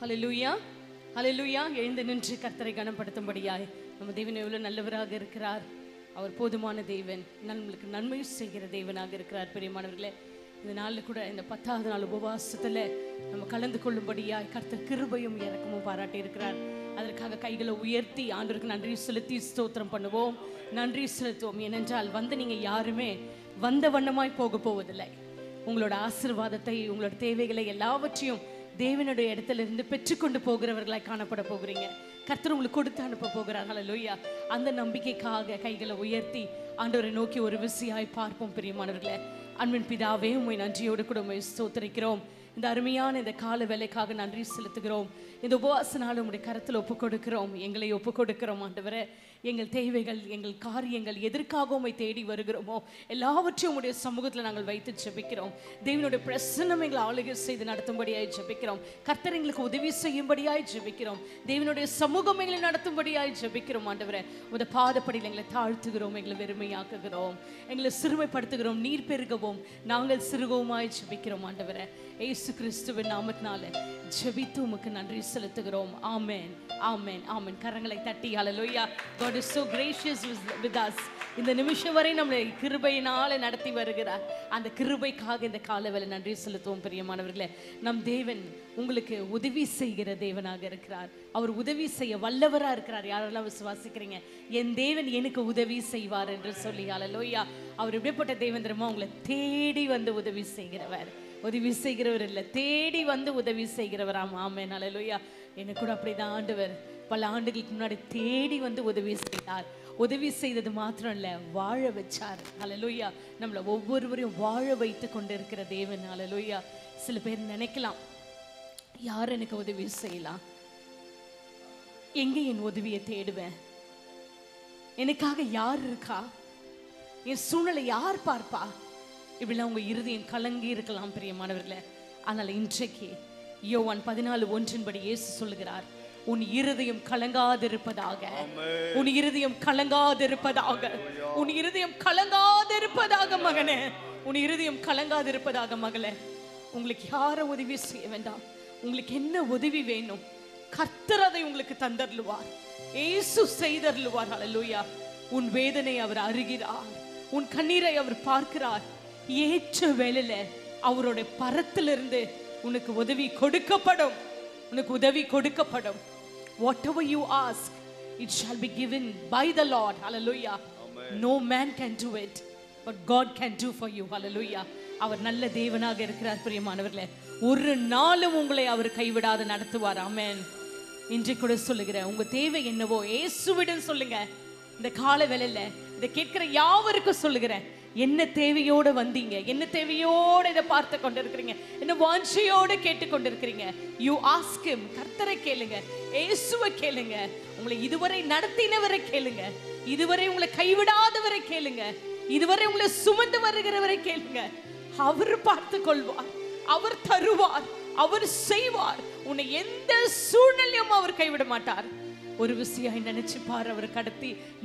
ஹல்லேலூயா, ஹல்லேலூயா. எழுந்து நின்று கர்த்தரை கனப்படுத்தும்படியாய் நம்ம தேவன் எவ்வளவு நல்லவராக இருக்கிறார். அவர் போதுமான தேவன், நம்மளுக்கு நன்மை செய்கிற தேவனாக இருக்கிறார். பிரியமானவர்களே, இந்த நாளில் கூட இந்த 10வது நாள் உபவாசத்தில் நம்ம கலந்து கொள்ளும்படியாய் கர்த்தர் கிருபையும் இரக்கமும் பாராட்டி இருக்கிறார். அதற்காக கைகளை உயர்த்தி ஆண்டவருக்கு நன்றி செலுத்தி ஸ்தோத்திரம் பண்ணுவோம், நன்றி செலுத்துவோம். ஏனென்றால் நீங்கள் யாருமே வந்த வண்ணமாய் போக போவதில்லை. உங்களோட ஆசீர்வாதத்தை, உங்களோட தேவைகளை எல்லாவற்றையும் தேவனுடைய இடத்துல இருந்து பெற்றுக்கொண்டு போகிறவர்களாய் காணப்பட போகிறீங்க. கர்த்தர் உங்களுக்கு கொடுத்து அனுப்ப போகிறார். ஹல்லேலூயா. அந்த நம்பிக்கைக்காக கைகளை உயர்த்தி ஆண்டவரை நோக்கி ஒரு விசையாய் பார்ப்போம். பிரியமானவர்களே, அன்பின் பிதாவே, உம்மை நன்றியோடு கூட உம்மை ஸ்தோத்திரிக்கிறோம். இந்த அருமையான இந்த கால வேலைக்காக நன்றி செலுத்துகிறோம். இந்த உபவாச நாள் உம்முடைய கரத்தில் ஒப்புக் கொடுக்கிறோம், எங்களை ஒப்புக் கொடுக்கிறோம். ஆண்டவரே, எங்கள் தேவைகள், எங்கள் காரியங்கள் எதற்காக உம்மை தேடி வருகிறோமோ எல்லாவற்றையும் உம்முடைய சமூகத்தில் நாங்கள் வைத்து ஜெபிக்கிறோம். தேவனுடைய பிரசன்னம் எங்களை ஆளுகை செய்து நடத்தும்படியாய் ஜெபிக்கிறோம். கர்த்தர் எங்களுக்கு உதவி செய்யும்படியாய் ஜெபிக்கிறோம். தேவனுடைய சமூகம் எங்களை நடத்தும்படியாய் ஜெபிக்கிறோம். ஆண்டவரே, உமது பாதப்படியில் எங்களை தாழ்த்துகிறோம், எங்களை வெறுமையாக்குகிறோம், எங்களை சிறுமைப்படுத்துகிறோம். நீர் பெருகவும் நாங்கள் சிறுகவுமாய் ஜெபிக்கிறோம். ஆண்டவரே, இயேசு கிறிஸ்துவின் நாமத்தினால ஜெபித்து உமக்கு நன்றி செலுத்துகிறோம். ஆமென், ஆமென், ஆமென். கரங்களை தட்டி ஹல்லேலூயா. God is so gracious with us. இந்த நிமிஷம் வரை நம்மளை கிருபையினால நடத்தி வருகிறார். அந்த கிருபைக்காக இந்த காலவேளை நன்றி செலுத்துவோம். பிரியமானவர்களே, நம் தேவன் உங்களுக்கு உதவி செய்கிற தேவனாக இருக்கிறார். அவர் உதவி செய்ய வல்லவராக இருக்கிறார். யாரெல்லாம் விசுவாசிக்கிறீங்க? என் தேவன் எனக்கு உதவி செய்வார் என்று சொல்லி ஹல்லேலூயா. அவர் எப்படிப்பட்ட தேவன் தெரியுமா? உங்களை தேடி வந்து உதவி செய்கிறவர். உதவி செய்கிறவர் இல்லை, தேடி வந்து உதவி செய்கிறவர். ஆமென், ஹல்லேலூயா. எனக்கு கூட அப்படிதான் ஆண்டவர் பல ஆண்டுகளுக்கு முன்னாடி தேடி வந்து உதவி செய்தார். உதவி செய்தது மாத்திரம் இல்லை, வாழ வச்சார். ஹல்லேலூயா. நம்மளை ஒவ்வொருவரையும் வாழ வைத்து கொண்டு இருக்கிற தேவன். ஹல்லேலூயா. சில பேர் நினைக்கலாம், யார் எனக்கு உதவி செய்யலாம், எங்கே என் உதவியை தேடுவேன், எனக்காக யார் இருக்கா, என் சூழ்நிலை யார் பார்ப்பா, இப்படிலாம் உங்க இருதயம் கலங்கி இருக்கலாம். பிரியமானவர்களே, ஆனால் இன்றைக்கு யோவான் 14:1 படி இயேசு சொல்லுகிறார், உன் இருதயம் கலங்காதிருப்பதாக, உன் இருதயம் கலங்காதிருப்பதாக, உன் இருதயம் கலங்காதிருப்பதாக மகனே, உன் இருதயம் கலங்காதிருப்பதாக மகளே. உங்களுக்கு யாரும் உதவி செய்ய வேண்டாம். உங்களுக்கு என்ன உதவி வேணும், கர்த்தர் அதை உங்களுக்கு தந்தருளுவார். இயேசு செய்தருளுவார். ஹல்லேலூயா. உன் வேதனை அவர் அறிகிறார், உன் கண்ணீரை அவர் பார்க்கிறார். ஏற்ற வேளையில அவருடைய பரத்திலிருந்து உனக்கு உதவி கொடுக்கப்படும், உனக்கு உதவி கொடுக்கப்படும். Whatever you ask, it shall be given by the Lord. Hallelujah. No man can do it, but God can do for you. Hallelujah. அவர் நல்ல தேவனாக இருக்கிறார். பிரியமானவர்களே, ஒரு நாளும் உங்களை அவர் கைவிடாது நடத்துவார். ஆமென். இன்றைக்கு கூட சொல்லுகிறேன், உங்க தேவை என்னவோ இயேசுவிடம் சொல்லுங்க. இந்த கால வேளையில இதை கேட்கிற யாவருக்கும் சொல்லுகிறேன், என்ன தேவையோட வந்தீங்க, என்ன தேவையோட இதை பார்த்து கொண்டிருக்கிறீங்க, என்ன வாஞ்சையோட கேட்டுக்கொண்டிருக்கிறீங்க, யூ ஆஸ்க் ஹிம். கர்த்தரை கேளுங்க, இயேசுவை கேளுங்க, உங்களை இதுவரை நடத்தினவரை கேளுங்க, இதுவரை உங்களை கைவிடாதவரை கேளுங்க, இதுவரை உங்களை சுமந்து வருகிறவரை கேளுங்க. அவர் பார்த்து கொள்வார், அவர் தருவார், அவர் செய்வார். உன்னை எந்த சூழ்நிலையும் அவர் கைவிட மாட்டார். ஒரு விஷயம் நினைச்சு பாரு, அவர்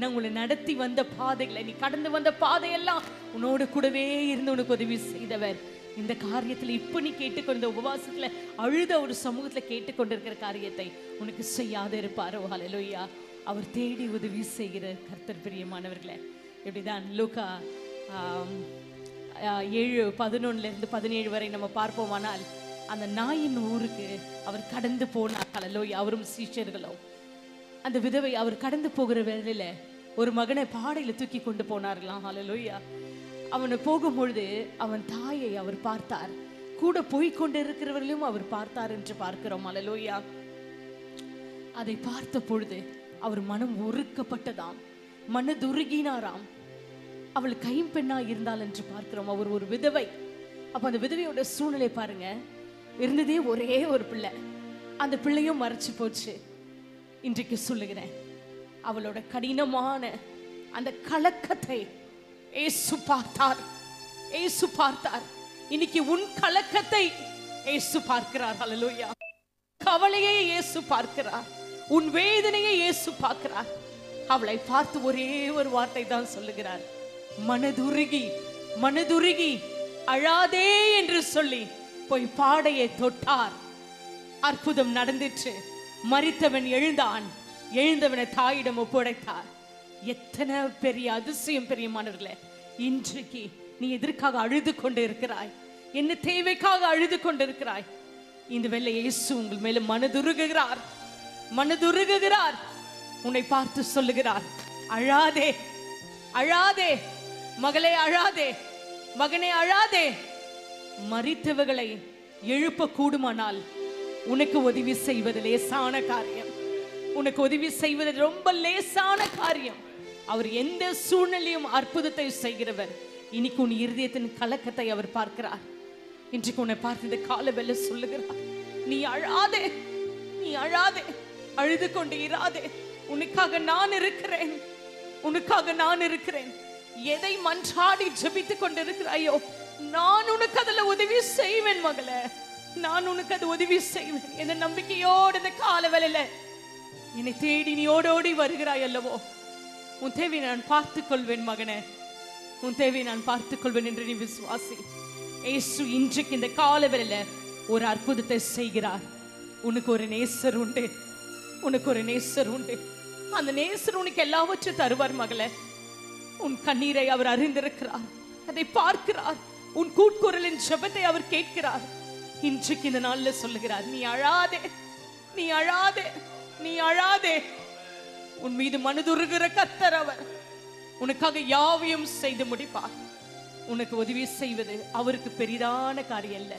உங்களை நடத்தி வந்த பாதைகளை, நீ கடந்து வந்த பாதையெல்லாம் உன்னோட கூடவே இருந்து உனக்கு உதவி செய்தவர். இந்த காரியத்தில் இப்ப நீ கேட்டுக்கொண்ட உபவாசத்துல அழுத ஒரு சமூகத்துல கேட்டுக்கொண்டிருக்கிற காரியத்தை உனக்கு செய்யாத இருப்பாரோ? ஹல்லேலூயா. அவர் தேடி உதவி செய்கிற கர்த்தர். பிரியமானவர்களே, இப்படிதான் லூக்கா 7:11-17 வரை நம்ம பார்ப்போமானால், அந்த நாயின் ஊருக்கு அவர் கடந்து போனார். ஹல்லேலூயா. அவரும் சீஷர்களும். அந்த விதவை அவர் கடந்து போகிற வேளையில ஒரு மகனை பாடையில தூக்கி கொண்டு போனார்களாம். ஹல்லேலூயா. அவனை போகும்பொழுது அவன் தாயை அவர் பார்த்தார், கூட போய்கொண்டு இருக்கிறவர்களையும் அவர் பார்த்தார் என்று பார்க்கிறோம். ஹல்லேலூயா. அதை பார்த்த பொழுது அவர் மனம் உருக்கப்பட்டதாம், மனதுருகினாராம். அவள் கைம்பெண்ணா இருந்தாள் என்று பார்க்கிறோம். அவர் ஒரு விதவை. அப்ப அந்த விதவையோட சூழ்நிலை பாருங்க. இருந்ததே ஒரே ஒரு பிள்ளை, அந்த பிள்ளையும் மறைச்சு போச்சு. இன்றைக்கு சொல்லுகிறேன், அவளோட கடினமான அந்த கலக்கத்தை இயேசு பார்த்தார், இயேசு பார்த்தார். இன்னைக்கு உன் கலக்கத்தை இயேசு பார்க்கிறார். ஹல்லேலூயா. கவலையை இயேசு பார்க்கிறார், உன் வேதனையை இயேசு பார்க்கிறார். அவளை பார்த்து ஒரே ஒரு வார்த்தை தான் சொல்லுகிறார், மனதுருகி மனதுருகி அழாதே என்று சொல்லி போய் பாடையை தொட்டார். அற்புதம் நடந்துச்சு. மரித்தவன் எழுந்தான், எழுந்தவனை தாயிடம் ஒப்படைத்தார். எத்தனை பெரிய அதிசயம் பெரியமானவர்களே. இன்றைக்கு நீ எதற்காக அழுது கொண்டு இருக்கிறாய்? என்ன தேவைக்காக அழுது கொண்டு இருக்கிறாய்? இந்த வேளை இயேசு உங்கள் மேல மனதுருகுகிறார், மனதுருகுகிறார். உன்னை பார்த்து சொல்லுகிறார், அழாதே, அழாதே மகளே, அழாதே மகனே, அழாதே. மரித்தவர்களை எழுப்ப கூடுமானால் உனக்கு உதவி செய்வது லேசான காரியம். உனக்கு உதவி செய்வது ரொம்ப லேசான காரியம். அவர் எந்த சூழ்நிலையும் அற்புதத்தை செய்கிறவர். இன்னைக்கு உன் இருதயத்தின் கலக்கத்தை அவர் பார்க்கிறார். இன்றைக்கு உன்னை பார்த்து இந்த கால வேலை சொல்லுகிறார், நீ அழாதே, நீ அழாதே, அழுது கொண்டு இராதே. உனக்காக நான் இருக்கிறேன், உனக்காக நான் இருக்கிறேன். எதை மன்றாடி ஜெபித்துக் கொண்டிருக்கிறாயோ நான் உனக்கு அதுல உதவி செய்வேன் மகளே, நான் உனக்கு அது உதவி செய்வேன். எந்த நம்பிக்கையோடு இந்த கால வேளையில என்னை தேடி நீ ஓடோடி வருகிறாய் அல்லவோ, உன் தேவை நான் பார்த்துக் கொள்வேன் மகனே, உன் தேவை நான் பார்த்துக் கொள்வேன் என்று நீ விசுவாசி. இயேசு இன்றைக்கு இந்த கால வேளையில ஒரு அற்புதத்தை செய்கிறார். உனக்கு ஒரு நேசர் உண்டு, உனக்கு ஒரு நேசர் உண்டு. அந்த நேசர் உனக்கு எல்லாவற்றையும் தருவார் மகளே. உன் கண்ணீரை அவர் அறிந்திருக்கிறார், அதை பார்க்கிறார். உன் கூட்குரலின் ஜெபத்தை அவர் கேட்கிறார். இன்றைக்கு இந்த நாள்ல சொல்லுகிறார், நீ அழாதே, நீ அழாதே, நீ அழாதே. உன் மீது மனதுருகிற கர்த்தர் அவர். உனக்காக யாவையும் செய்து முடிப்பார். உனக்கு உதவி செய்வது அவருக்கு பெரிதான காரியம் அல்ல,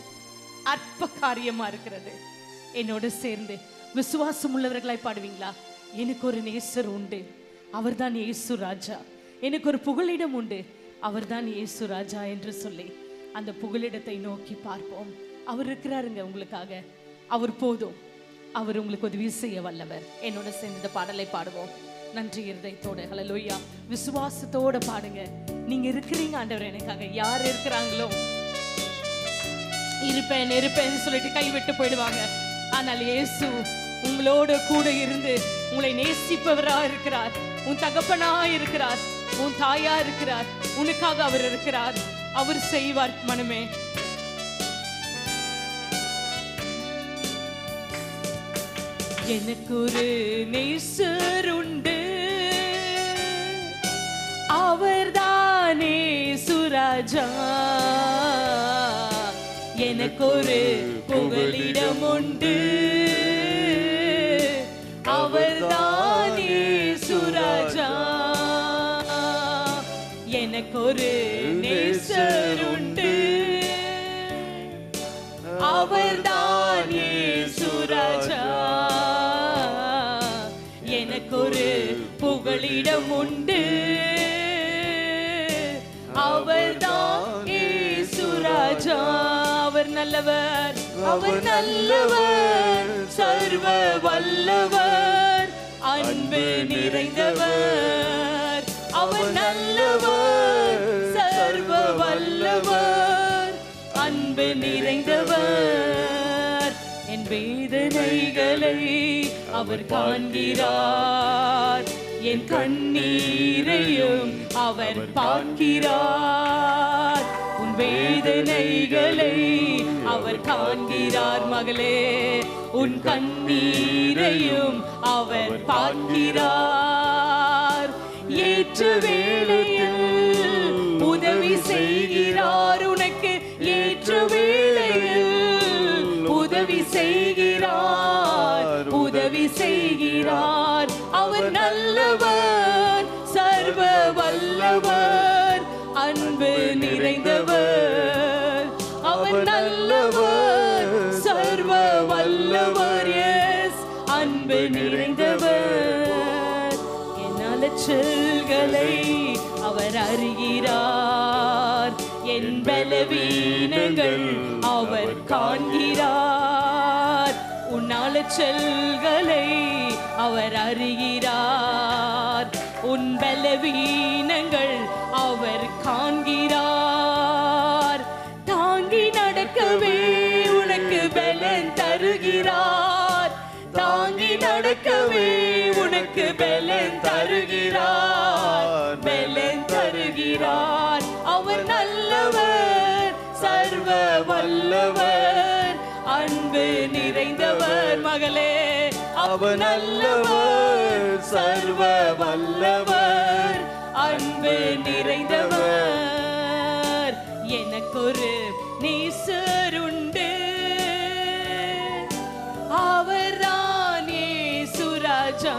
அற்ப காரியமா இருக்கிறது. என்னோட சேர்ந்து விசுவாசம் உள்ளவர்களாய் பாடுவீங்களா? எனக்கு ஒரு நேசர் உண்டு, அவர்தான் இயேசு ராஜா. எனக்கு ஒரு புகலிடம் உண்டு, அவர்தான் இயேசு ராஜா என்று சொல்லி அந்த புகலிடத்தை நோக்கி பார்ப்போம். அவர் இருக்கிறாருங்க உங்களுக்காக, அவர் போதும், அவர் உங்களுக்கு உதவி செய்ய வல்லவர். என்னோட சேர்ந்து இந்த பாடலை பாடுவோம் நன்றி இருதயத்தோட. ஹல்லேலூயா. விசுவாசத்தோட பாடுங்க. நீங்க இருக்கிறீங்க ஆண்டவர் எனக்காக. யார் இருக்கிறாங்களோ இருப்பேன் இருப்பேன்னு சொல்லிட்டு கைவிட்டு போயிடுவாங்க. ஆனால் இயேசு உங்களோட கூட இருந்து உங்களை நேசிப்பவரா இருக்கிறார். உன் தகப்பனா இருக்கிறார், உன் தாயா இருக்கிறார். உனக்காக அவர் இருக்கிறார். அவர் செய்வார் மனமே. எனக்கு ஒரு நேசர் உண்டு, அவர்தானே சுராஜா. எனக்கு ஒரு புகலிடம் உண்டு, அவர்தானே சுராஜா. எனக்கு ஒரு நேசர் உண்டு, அவர்தானே சுராஜா. எனக்கு ஒரு புகலிடம் உண்டு, அவர்தானே சுராஜா. அவர் நல்லவர், அவர் நல்லவர், சர்வ வல்லவர், அன்பு நிறைந்தவர். அவர் நல்லவர், சர்வ வல்லவர், அன்பு நிறைந்தவர். என் வேதனைகளை அவர் காண்கிறார், என் கண்ணீரையும் அவர் பார்க்கிறார். உன் வேதனைகளை அவர் காண்கிறார் மகளே, உன் கண்ணீரையும் அவர் பார்க்கிறார். ஏற்ற வேளையில் உதவி செய்கிறார், உனக்கு ஏற்ற வேளையில் உதவி செய்கிறார், உதவி செய்கிறார். அவர் நல்லவர், சர்வ வல்லவர், அன்பு நிறைந்தவர். அவர் நல்லவர், சர்வ வல்லவர், எஸ், அன்பு நிறைந்தவர். என் அலைச்சல்களை அவர் அறிகிறார், என் பலவீனங்கள் அவர் காண்கிறார். உன் அலைச்சல்களை அவர் அறிகிறார், உன் பலவீனங்கள் அவர் காண்கிறார். தாங்கி நடக்கவே உனக்கு பலன் தருகிறார், தாங்கி நடக்கவே உனக்கு பலன் தருகிறார், பலன் தருகிறார். அவர் நல்லவர், சர்வ வல்லவர், அன்பு நிறைந்தவர் மகளே, அவர் நல்லவர், சர்வ வல்லவர், அன்பு நிறைந்தவர். எனக்கொரு நேசர் உண்டு, அவர்தான் இயேசு ராஜா.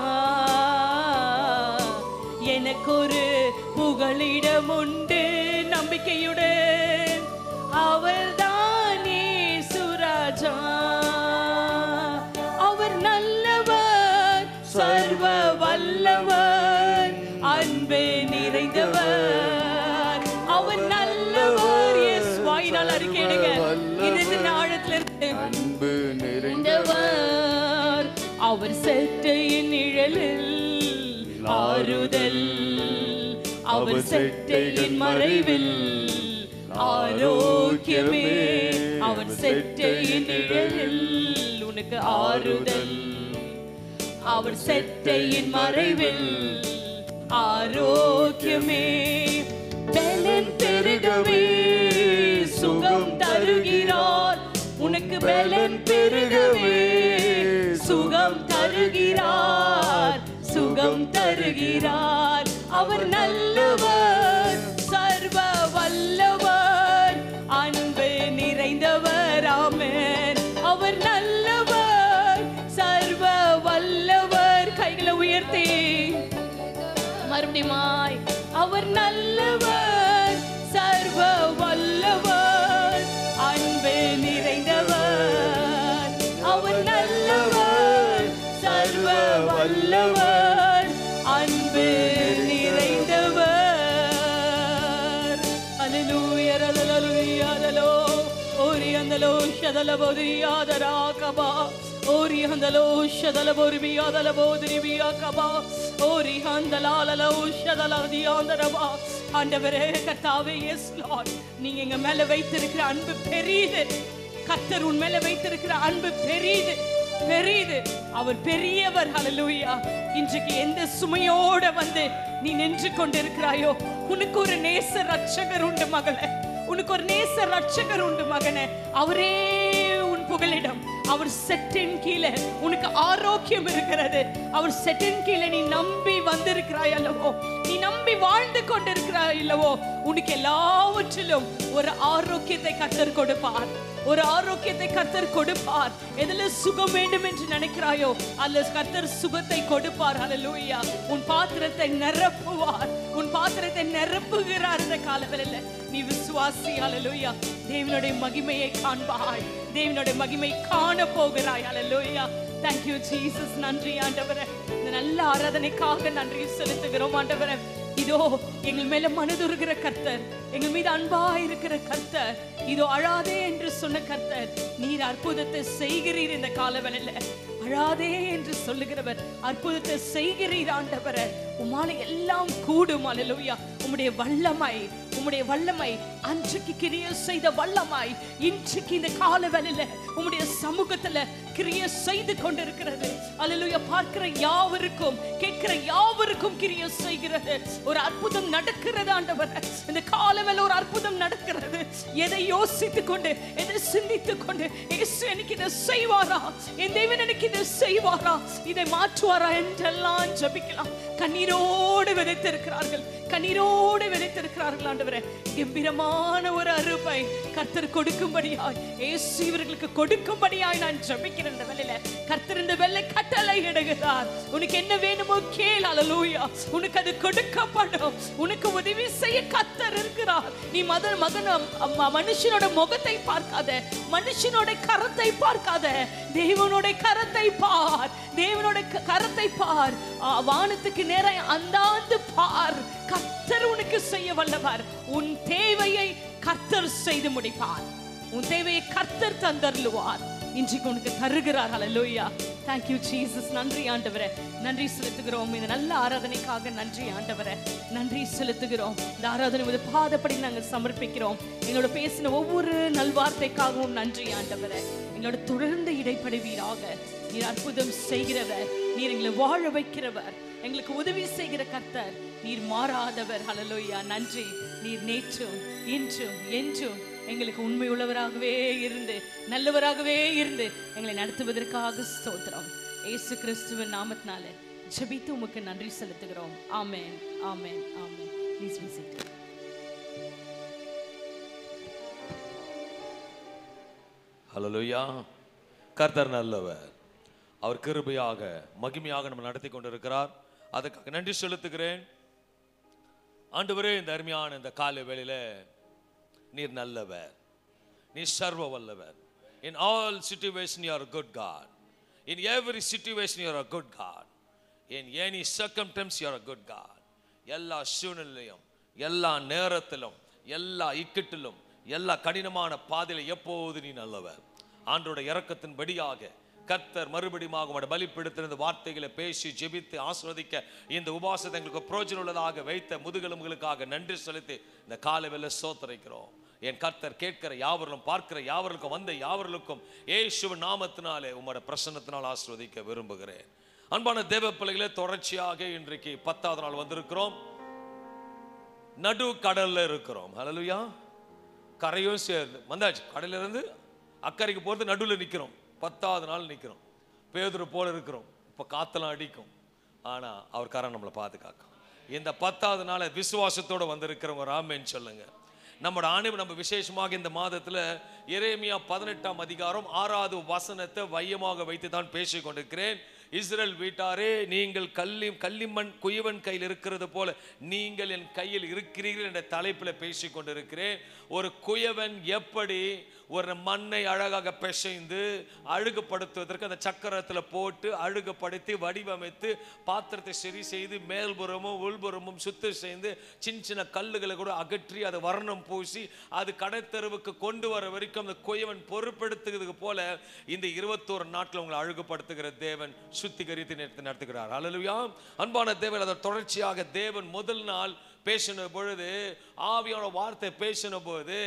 எனக்கொரு புகலிடம் உண்டு, நம்பிக்கையுடன், அவர்தான் இயேசு ராஜா. அவர் நல்லவர், சர்வ வல்லவர், அன்பு நிறைந்தவர். அவர் நல்லவர். எஸ், வாயினால் அறிக்கையிடுங்க, இதன் ஆழத்திலிருந்து. அன்பு நிறைந்தவர், அவர் செட்டையின் நிழலில் ஆறுதல், அவர் செட்டையின் மறைவில் ஆரோக்கியமே. அவர் செட்டையின் நிழலில் உனக்கு ஆறுதல், அவர் செட்டையின் மறைவில் ஆரோக்கியமே. பலன் பெருகவே சுகம் தருகிறார், உனக்கு பலன் பெருகவே சுகம் தருகிறார், சுகம் தருகிறார். அவர் நல்லவர், சர்வ வல்லவர், அன்பு நிறைந்தவர். ஆமென். அவர் நல்லவர், சர்வ வல்லவர். கைகளை உயர்த்தி மறுபடியுமாய், அவர் நல்லவர், சர்வ வல்லவர், அன்பு நிறைந்தவர். அவர் நல்லவர், சர்வ வல்லவர், அன்பு நிறைந்தவர். அல்லேலூயா, அல்லேலூயா, அல்லேலூயா. ஓரி அந்தலோ ஷதல போதியாதரா கபா, ஓரி அந்தலோ ஷதல போரிபியாதல போதிரிபியா கபா, ஓரி அந்தலாலலோ ஷதல தியாந்தரபா. ஆண்டவரே, கர்த்தாவே, எஸ் லார்ட், நீங்க எங்க மேல வைத்திருக்கிற அன்பு பெரியது. கர்த்தர் உன் மேல வைத்திருக்கிற அன்பு பெரியது, பெரியது. அவர் பெரியவர். ஹல்லேலூயா. இன்றைக்கு எந்த சுமையோட வந்து நீ நின்று கொண்டிருக்கிறாயோ, உனக்கு ஒரு நேச ரட்சகர் உண்டு மகளே, உனக்கு ஒரு நேச ரட்சகர் உண்டு மகனே. அவரே உன் புகலிடம். அவர் செட்டின் கீழே உனக்கு ஆரோக்கியம் இருக்கிறது. அவர் செட்டின் கீழே நீ நம்பி வந்திருக்கிறாய் அல்லவோ, நீ நம்பி வாழ்ந்து கொண்டிருக்கிறாய் அல்லவோ, உனக்கு எல்லாவற்றிலும் ஒரு ஆரோக்கியத்தை கர்த்தர் கொடுப்பார், ஒரு ஆரோக்கியத்தை கர்த்தர் கொடுப்பார். எதுல சுகம் வேண்டும் என்று நினைக்கிறாயோ அல்ல, கர்த்தர் சுகத்தை கொடுப்பார். ஹல்லேலூயா. உன் பாத்திரத்தை நிரப்புவார், உன் பாத்திரத்தை நிரப்புகிறார் இந்த காலவெளியில. நீ விசுவாசி. ஹல்லேலூயா. தேவனுடைய மகிமையை காண்பாய், தேவனுடைய மகிமை காண போகிறாய். ஹல்லேலூயா. Thank you Jesus. நன்றி ஆண்டவரே, இந்த நல்ல ஆராதனைக்காக நன்றி செலுத்துகிறோம் ஆண்டவரே. இதோ எங்கள் மேல மனதுருகிற கர்த்தர், எங்கள் மீது அன்பா இருக்கிற கர்த்தர், இதோ அழாதே என்று சொன்ன கர்த்தர், நீர் அற்புதத்தை செய்கிறீர் இந்த காலவெளியில. அழாதே என்று சொல்லுகிறவர் அற்புதத்தை செய்கிறீர் ஆண்டவரே. உம்மால எல்லாம் கூடும். அல்லேலூயா. உம்முடைய வல்லமை, உம்முடைய வல்லமை, அன்றைக்கு கிரியை செய்த வல்லமை இன்றைக்கு இந்த காலவெளியில உம்முடைய சமூகத்துல கிரியை செய்து கொண்டிருக்கிறது. அல்லேலூயா. பார்க்கிற யாவருக்கும், கேட்கிற யாவருக்கும் கிரியை செய்கிறது. ஒரு அற்புதம் நடக்கிறது ஆண்டவரே. இந்த காலவெளியில ஒரு அற்புதம் நடக்கிறது. எதை யோசித்துக் கொண்டு, எதை சிந்தித்துக் கொண்டு, இயேசு எனக்கு இதை செய்வாரா, என் தேவன் எனக்கு இதை செய்வாரா, இதை மாற்றுவாரா என்றெல்லாம் ஜெபிக்கலாம். கண்ணீரோடு விதைத்திருக்கிறார்கள், கண்ணீரோடு விதைத்திருக்கிறார்கள் ஆண்டவரே. கம்பீரமான ஒரு அறுப்பை கர்த்தர் கொடுக்கும்படியாய், இயேசு இவர்களுக்கு கொடுக்கும்படியாய் நான் ஜெபிக்கிறேன். இந்த வேளையில கர்த்தர் இந்த வேளை கட்டளை இடுகிறார். உனக்கு என்ன வேணுமோ கேள். அல்லேலூயா. உனக்கு அது கொடுக்கப்படும். உனக்கு உதவி செய்ய கர்த்தர் இருக்கிறார். நீ மனுஷனோட முகத்தை பார்க்காத, மனுஷனோட கரத்தை பார்க்காத, தேவனோட கரத்தை பார், தேவனோட கரத்தை பார். வானத்துக்கு நேராக அந்தாந்து பார். கர்த்தர் உனக்கு செய்ய வல்லவர். உன் தேவையை கர்த்தர் செய்து முடிப்பார். உன் தேவையை கர்த்தர் தந்தருளுவார். இன்றைக்கு உனக்கு தருகிறார். ஹல்லேலூயா. Thank you Jesus. நன்றி ஆண்டவரே, நன்றி செலுத்துகிறோம். இந்த நல்ல ஆராதனைக்காக நன்றி ஆண்டவரே, நன்றி செலுத்துகிறோம். இந்த ஆராதனை உமது பாதப்படி நாங்கள் சமர்ப்பிக்கிறோம். எங்களோட பேசின ஒவ்வொரு நல்வார்த்தைக்காகவும் நன்றி ஆண்டவரே. எங்களோட தொடர்ந்து இடைப்படுவீராக. நீர் அற்புதம் செய்கிறவர், நீர் எங்களை வாழ வைக்கிறவர், எங்களுக்கு உதவி செய்கிற கர்த்தர், நீர் மாறாதவர். ஹல்லேலூயா. நன்றி. நீர் நேற்றும் இன்றும் என்றும் எங்களுக்கு உண்மை உள்ளவராகவே இருந்து நல்லவராகவே இருந்து எங்களை நடத்துவதற்காக ஸ்தோத்திரம். இயேசு கிறிஸ்துவின் நாமத்தினால ஜெபித்து உமக்கு நன்றி செலுத்துகிறோம். ஆமென், ஆமென், ஆமென். Please be seated. ஹல்லேலூயா. கர்த்தர் நல்லவர். அவர் கிருபையாக மகிமையாக நம்ம நடத்தி கொண்டிருக்கிறார். அதுக்காக நன்றி செலுத்துகிறேன். ஆண்டவரே, இந்த அருமையான இந்த காலை வேளையில நீர் நல்லவர், நீர் சர்வ வல்லவர். In all situation you are a good God. In every situation you are a good God. In any circumstance you are a good God. எல்லா சூழ்நிலையும், எல்லா நேரத்திலும், எல்லா இக்கட்டிலும், எல்லா கடினமான பாதையில எப்போது நீ நல்லவர். ஆண்டோட இரக்கத்தின்படியாக கர்த்தர் மறுபடியும் உங்களுடைய பலிப்பிடுத்திருந்த வார்த்தைகளை பேசி ஜெபித்து ஆசீர்வதிக்க இந்த உபவாசத்தை எங்களுக்கு பிரயோஜனம் உள்ளதாக வைத்த முதுகெலும்புகளுக்காக நன்றி செலுத்தி இந்த காலை வேளை ஸ்தோத்திரிக்கிறோம். என் கர்த்தர் கேட்கிற யாவர்களும் பார்க்கிற யாவர்களுக்கும் வந்த யாவர்களுக்கும் இயேசுவின் நாமத்தினாலே உம்முடைய பிரசன்னத்தினால் ஆசீர்வதிக்க விரும்புகிறேன். அன்பான தேவ பிள்ளைகளே, தொடர்ச்சியாக இன்றைக்கு 10வது நாள் வந்திருக்கிறோம். நடு கடல்ல இருக்கிறோம். ஹல்லேலூயா. கரையும் சேர்ந்து வந்தாச்சு. கடல்ல இருந்து அக்கறைக்கு போறது நடுவில் நிற்கிறோம். 10வது நாள் நிற்கிறோம். பேதுரு போல இருக்கிறோம். இப்போ காத்தெல்லாம் அடிக்கும், ஆனா அவர் கரை நம்மளை பாதுகாக்கும். இந்த 10வது நாள் விசுவாசத்தோடு வந்திருக்கிறவங்க ஆமென் சொல்லுங்க. நம்மோட ஆண்டவர் நம்ம விசேஷமாக இந்த மாதத்துல எரேமியா 18ஆம் அதிகாரம் 6வது வசனத்தை மையமாக வைத்து தான் பேசிக் கொண்டிருக்கிறேன். இஸ்ரேல் வீட்டாரே, நீங்கள் கல்லிமண் குயவன் கையில் இருக்கிறது போல நீங்கள் என் கையில் இருக்கிறீர்கள் என்ற தலைப்பில் பேசிக் கொண்டிருக்கிறேன். ஒரு குயவன் எப்படி ஒரு மண்ணை அழகாக பிசைந்து அழுகுபடுத்துவதற்கு அந்த சக்கரத்தில் போட்டு அழுகுபடுத்தி வடிவமைத்து பாத்திரத்தை சரி செய்து மேல்புறமும் உள்புறமும் சுத்தம் செய்து சின்ன சின்ன கல்லுகளை கூட அகற்றி அதை வர்ணம் பூசி அது கடைத்தெருவுக்கு கொண்டு வர வரைக்கும் அந்த குயவன் பொறுப்பெடுத்துக்கிறதுக்கு போல இந்த 21 நாட்கள் உங்களை அழுகுபடுத்துகிற தேவன் சுத்திகரித்து நடத்துகிறார். ஹல்லேலூயா. அன்பான தேவன், அதன் தொடர்ச்சியாக தேவன் முதல் நாள் பேசின பொழுது ஆவியான வார்த்தை பேசின போது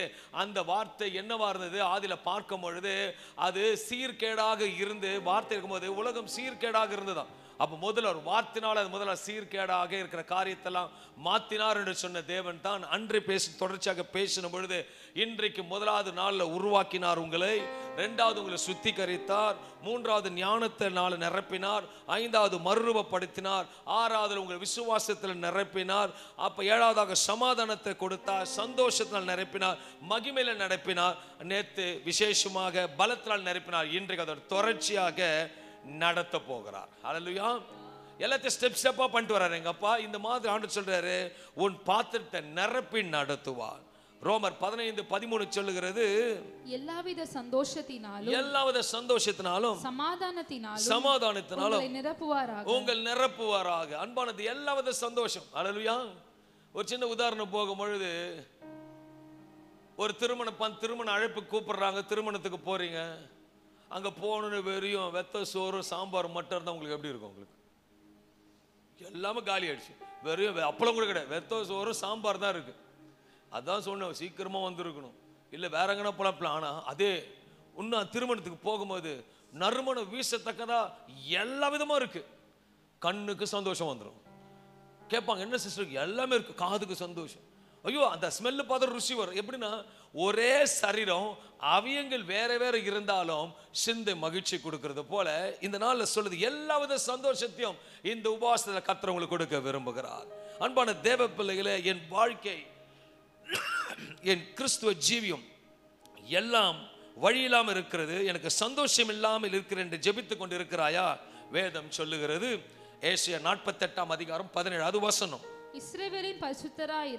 அந்த வார்த்தை என்னவா இருந்தது? ஆதியில பார்க்கும் பொழுது அது சீர்கேடாக இருந்து வார்த்தை இருக்கும்போது உலகம் சீர்கேடாக இருந்ததுதான். அப்போ முதல்ல ஒரு வார்த்தையினால் அது முதல்ல சீர்கேடாக இருக்கிற காரியத்தெல்லாம் மாத்தினார் என்று சொன்ன தேவன் தான் அன்று தொடர்ச்சியாக பேசின பொழுது இன்றைக்கு 1வது நாளில் உருவாக்கினார் உங்களை, 2வது உங்களை சுத்திகரித்தார், 3வது ஞானத்தை நாள் நிரப்பினார், 5வது மறுரூபப்படுத்தினார், 6வது உங்கள் விசுவாசத்தில் நிரப்பினார், அப்போ 7வதாக சமாதானத்தை கொடுத்தார், சந்தோஷத்தினால் நிரப்பினார், மகிமையில நிரப்பினார், நேற்று விசேஷமாக பலத்தினால் நிரப்பினார். இன்றைக்கு அதோட தொடர்ச்சியாக நடத்த போகிறார். ஹல்லேலூயா. எல்லாத்தையும் ஸ்டெப் ஸ்டெப்பா பண்ணிட்டு வர்றாரு எங்க அப்பா. இந்த மாதிரி ஆண்டு சொல்றாரு, உன் பாத்திரத்தை நிரப்பி நடத்துவார். ரோமர் 15:13 சொல்லுகிறது, எல்லாவித சந்தோஷத்தினாலும் சமாதானத்தினாலும் உங்கள் நிரப்புவாராக. அன்பானது எல்லாவித சந்தோஷம். ஹல்லேலூயா. ஒரு சின்ன உதாரணம் போகும் பொழுது, ஒரு திருமண அழைப்பு கூப்பிடுறாங்க, திருமணத்துக்கு போறீங்க. அங்க போகணுன்னு வெறும் வெத்த சோறு சாம்பார் மட்டும் இருந்தால் உங்களுக்கு எப்படி இருக்கும்? உங்களுக்கு எல்லாமே காலி ஆயிடுச்சு. வெறும் அப்பளம் கூட கிடையாது, வெத்த சோறு சாம்பார் தான் இருக்கு. அதான் சொன்னோம், சீக்கிரமா வந்திருக்கணும், இல்லை வேற எங்கன்னா போலாம். ஆனா அதே இன்னும் திருமணத்துக்கு போகும்போது நறுமணம் வீசத்தக்கதா எல்லா விதமா இருக்கு. கண்ணுக்கு சந்தோஷம் வந்துடும். கேட்பாங்க, என்ன சிஸ்டருக்கு? எல்லாமே இருக்கு. காதுக்கு சந்தோஷம். ஐயோ, அந்த ஸ்மெல்லு பார்த்து ருசி வரும். எப்படின்னா, ஒரே சரீரம் அவயங்கள் வேற வேற இருந்தாலும் சிந்தை மகிழ்ச்சி கொடுக்கிறது போல இந்த நாள்ல சொல்லுது, எல்லாவித சந்தோஷத்தையும் இந்த உபவாசத்துல கர்த்தர் உங்களுக்கு கொடுக்க விரும்புகிறார். அன்பான தேவ பிள்ளைகளே, என் வாழ்க்கை, என் கிறிஸ்துவ ஜீவியம் எல்லாம் வழி இல்லாமல் இருக்கிறது, எனக்கு சந்தோஷம் இல்லாமல் இருக்கிறேன் என்று ஜெபித்துக் கொண்டு இருக்கிறாயா? வேதம் சொல்லுகிறது, ஏசாயா 48ஆம் அதிகாரம் 17வது வசனம், இஸ்ரவேலின் பரிசுத்தராய்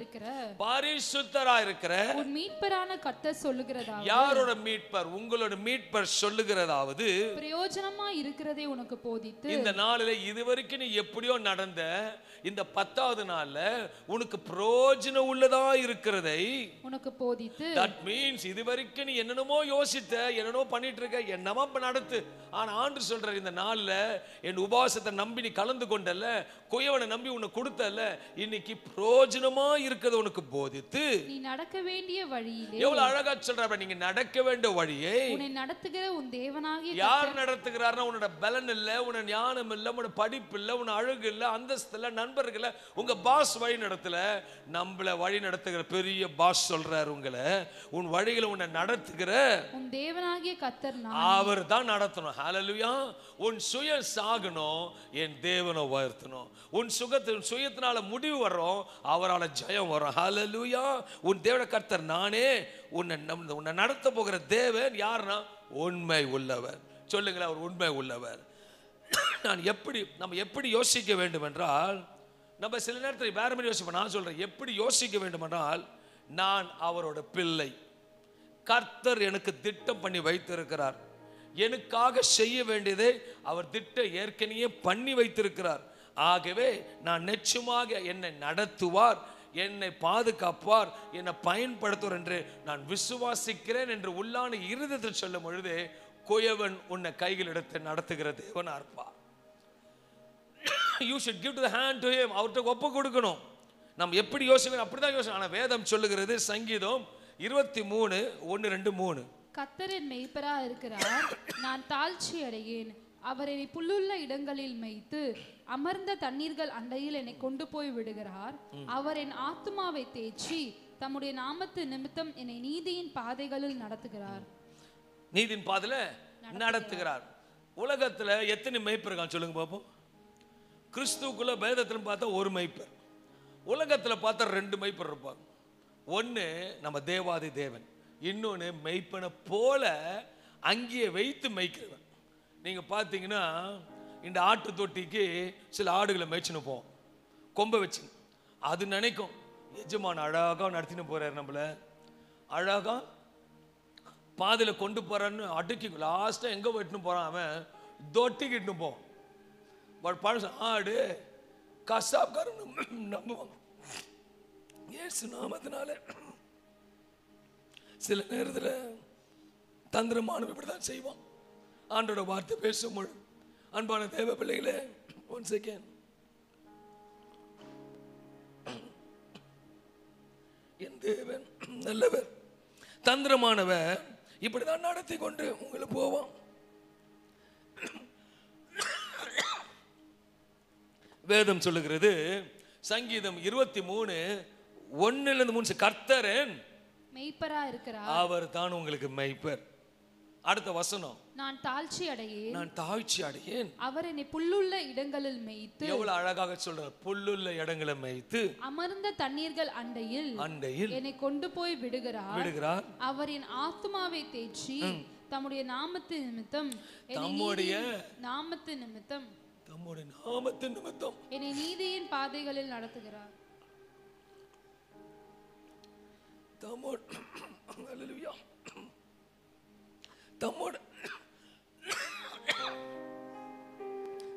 இருக்கிற உன் மீட்பரான கர்த்தர் சொல்லுகிறதாவது. யாரோட மீட்பர்? உங்களோட மீட்பர் சொல்லுகிறதாவது, பிரயோஜனமாய் இருக்கிறதை உனக்கு போதித்து. இந்த நாளிலே இதுவரைக்கும் நீ எப்படியோ நடந்த இந்த 10வது நாள்ல உனக்கு பிரயோஜனம் உள்ளதா இருக்கிறதை உனக்கு போதித்து. That means இதுவரைக்கும் நீ என்னென்னமோ யோசித்த, என்னென்னமோ பண்ணிட்டு இருக்க, என்னமா நடத்து. ஆனா ஆண்டு சொல்ற, இந்த நாள்ல என் உபவாசத்தை நம்பி நீ கலந்து கொண்டல்ல, குயவனை நம்பி உன்னை கொடுத்தல்ல, இன்னைக்கு பிரயோஜனமா இருக்கிறது உனக்கு போதித்து நீ நடக்க வேண்டிய வழியிலே. எவ்வளவு அழகா சொல்ற, நீங்க நடக்க வேண்டிய வழியை உன்னை நடத்துகிற உன் தேவனாகிய யார் நடத்துகிறார்னா, உன்னோட பலன் இல்ல, உன்னோட ஞானம் இல்ல, உன்னோட படிப்பு இல்ல, உன்னோட அழகு இல்ல, அந்தஸ்து இல்ல, நண்பர்கள் இல்ல, உங்க பாஸ் வழி நடத்தல. நம்மள வழி நடத்துகிற பெரிய பாஸ் சொல்றாரு, உங்களை உன் வழிகளை உன்னை நடத்துகிற உன் தேவனாகிய கர்த்தர் அவர் தான் நடத்தணும். ஹல்லேலூயா. உன் சுய சாகணும், என் தேவனை உயர்த்தணும். உன் சுயத்தினால முடிவு வரும், அவரால் ஜெயம் வரும். ஹல்லேலூயா. உன் தேவன கர்த்தர் நானே. உன்னை நடத்த போகிற தேவன் யாருன்னா உண்மை உள்ளவர். சொல்லுங்களேன், அவர் உண்மை உள்ளவர். நம்ம எப்படி யோசிக்க வேண்டும் என்றால், நம்ம சில நேரத்தில் வேற மாதிரி யோசிப்போம். நான் சொல்றேன், எப்படி யோசிக்க வேண்டும் என்றால், நான் அவரோட பிள்ளை. கர்த்தர் எனக்கு திட்டம் பண்ணி வைத்திருக்கிறார். எனக்காக செய்ய வேண்டியதை அவர் திட்டம் ஏற்கனவே பண்ணி வைத்திருக்கிறார். ஆகவே நான் நிச்சயமாக என்னை நடத்துவார், என்னை பாதுகாப்பார், என்னை பயன்படுத்துவார் என்று நான் விசுவாசிக்கிறேன் என்று உள்ளான இருதயத்தில் சொல்லும் பொழுது, குயவன் உன்னை கையில் எடுத்து நடத்துகிற தேவனா இருப்பார். You should give to the hand to him. அவர்கிட்ட ஒப்பு கொடுக்கணும். நம்ம எப்படி யோசிக்கணும் அப்படிதான் யோசிக்கணும். ஆனால் வேதம் சொல்லுகிறது, சங்கீதம் 23:1-2-3, கர்த்தர் என் மேய்ப்பரா இருக்கிறார், நான் தாழ்ச்சி அடையேன். அவர் என்னை புல்லுள்ள இடங்களில் மேய்த்து அமர்ந்த தண்ணீர்கள் அண்டையில் என்னை கொண்டு போய் விடுகிறார். அவர் என் ஆத்துமாவை தேற்றி தம்முடைய நாமத்து நிமித்தம் என்னை நீதியின் பாதைகளில் நடத்துகிறார். நீதியின் பாதையில நடத்துகிறார். உலகத்துல எத்தனை மேய்ப்பர் இருக்காங்க சொல்லுங்க பாப்போம். கிறிஸ்துக்குள்ள வேதத்துல பார்த்தா ஒரு மேய்ப்பர், உலகத்துல பார்த்தா 2 மேய்ப்பர் இருப்பாங்க. ஒன்னு நம்ம தேவாதி தேவன், இன்னொன்னு மெய்ப்பனை போல அங்கேயே வைத்து மேய்க்கிறவன். நீங்க பார்த்தீங்கன்னா, இந்த ஆட்டு தொட்டிக்கு சில ஆடுகளை மேய்ச்சின்னு போவோம், கொம்பை வச்சு. அது நினைக்கும், எஜமான் அழகா நடத்தின்னு போறாரு, நம்மள அழகா பாதையில கொண்டு போறான்னு அடுக்கி லாஸ்டா எங்க வெட்டுன்னு போறான், அவன் தொட்டிக்கு இட்டுன்னு போவான். பட் பழச ஆடு கசாப்காரன் நம்புவாங்க. இயேசு நாமத்தினால சில நேரத்தில் தந்திரமானவன் இப்படிதான் செய்வான். ஆண்டோட வார்த்தை பேசும்பொழுது, அன்பான தேவ பிள்ளைகளே, ஒன் செகண்ட், என் தேவன் நல்லவர். தந்திரமானவர் இப்படிதான் நடத்தி கொண்டு உங்களை போவான். வேதம் சொல்லுகிறது, சங்கீதம் 23:1-3, கர்த்தரன் மேய்ப்பரா இருக்கிறார், அவர் தான் உங்களுக்கு மேய்ப்பர். அடுத்த வசனம், நான் தாழ்ச்சி அடையேன், நான் தாழ்ச்சி அடையேன். அவர் என்னை புல்லுள்ள இடங்களில் மேய்த்து, எவ்வளவு அழகாக சொல்றார், புல்லுள்ள இடங்களை மேய்த்து அமர்ந்த தண்ணீர்கள் அண்டையில் என்னை கொண்டு போய் விடுகிறார். அவர் என் ஆத்துமாவை தேற்றி தம்முடைய நாமத்து நிமித்தம் என்னை நீதியின் பாதைகளில் நடத்துகிறார்.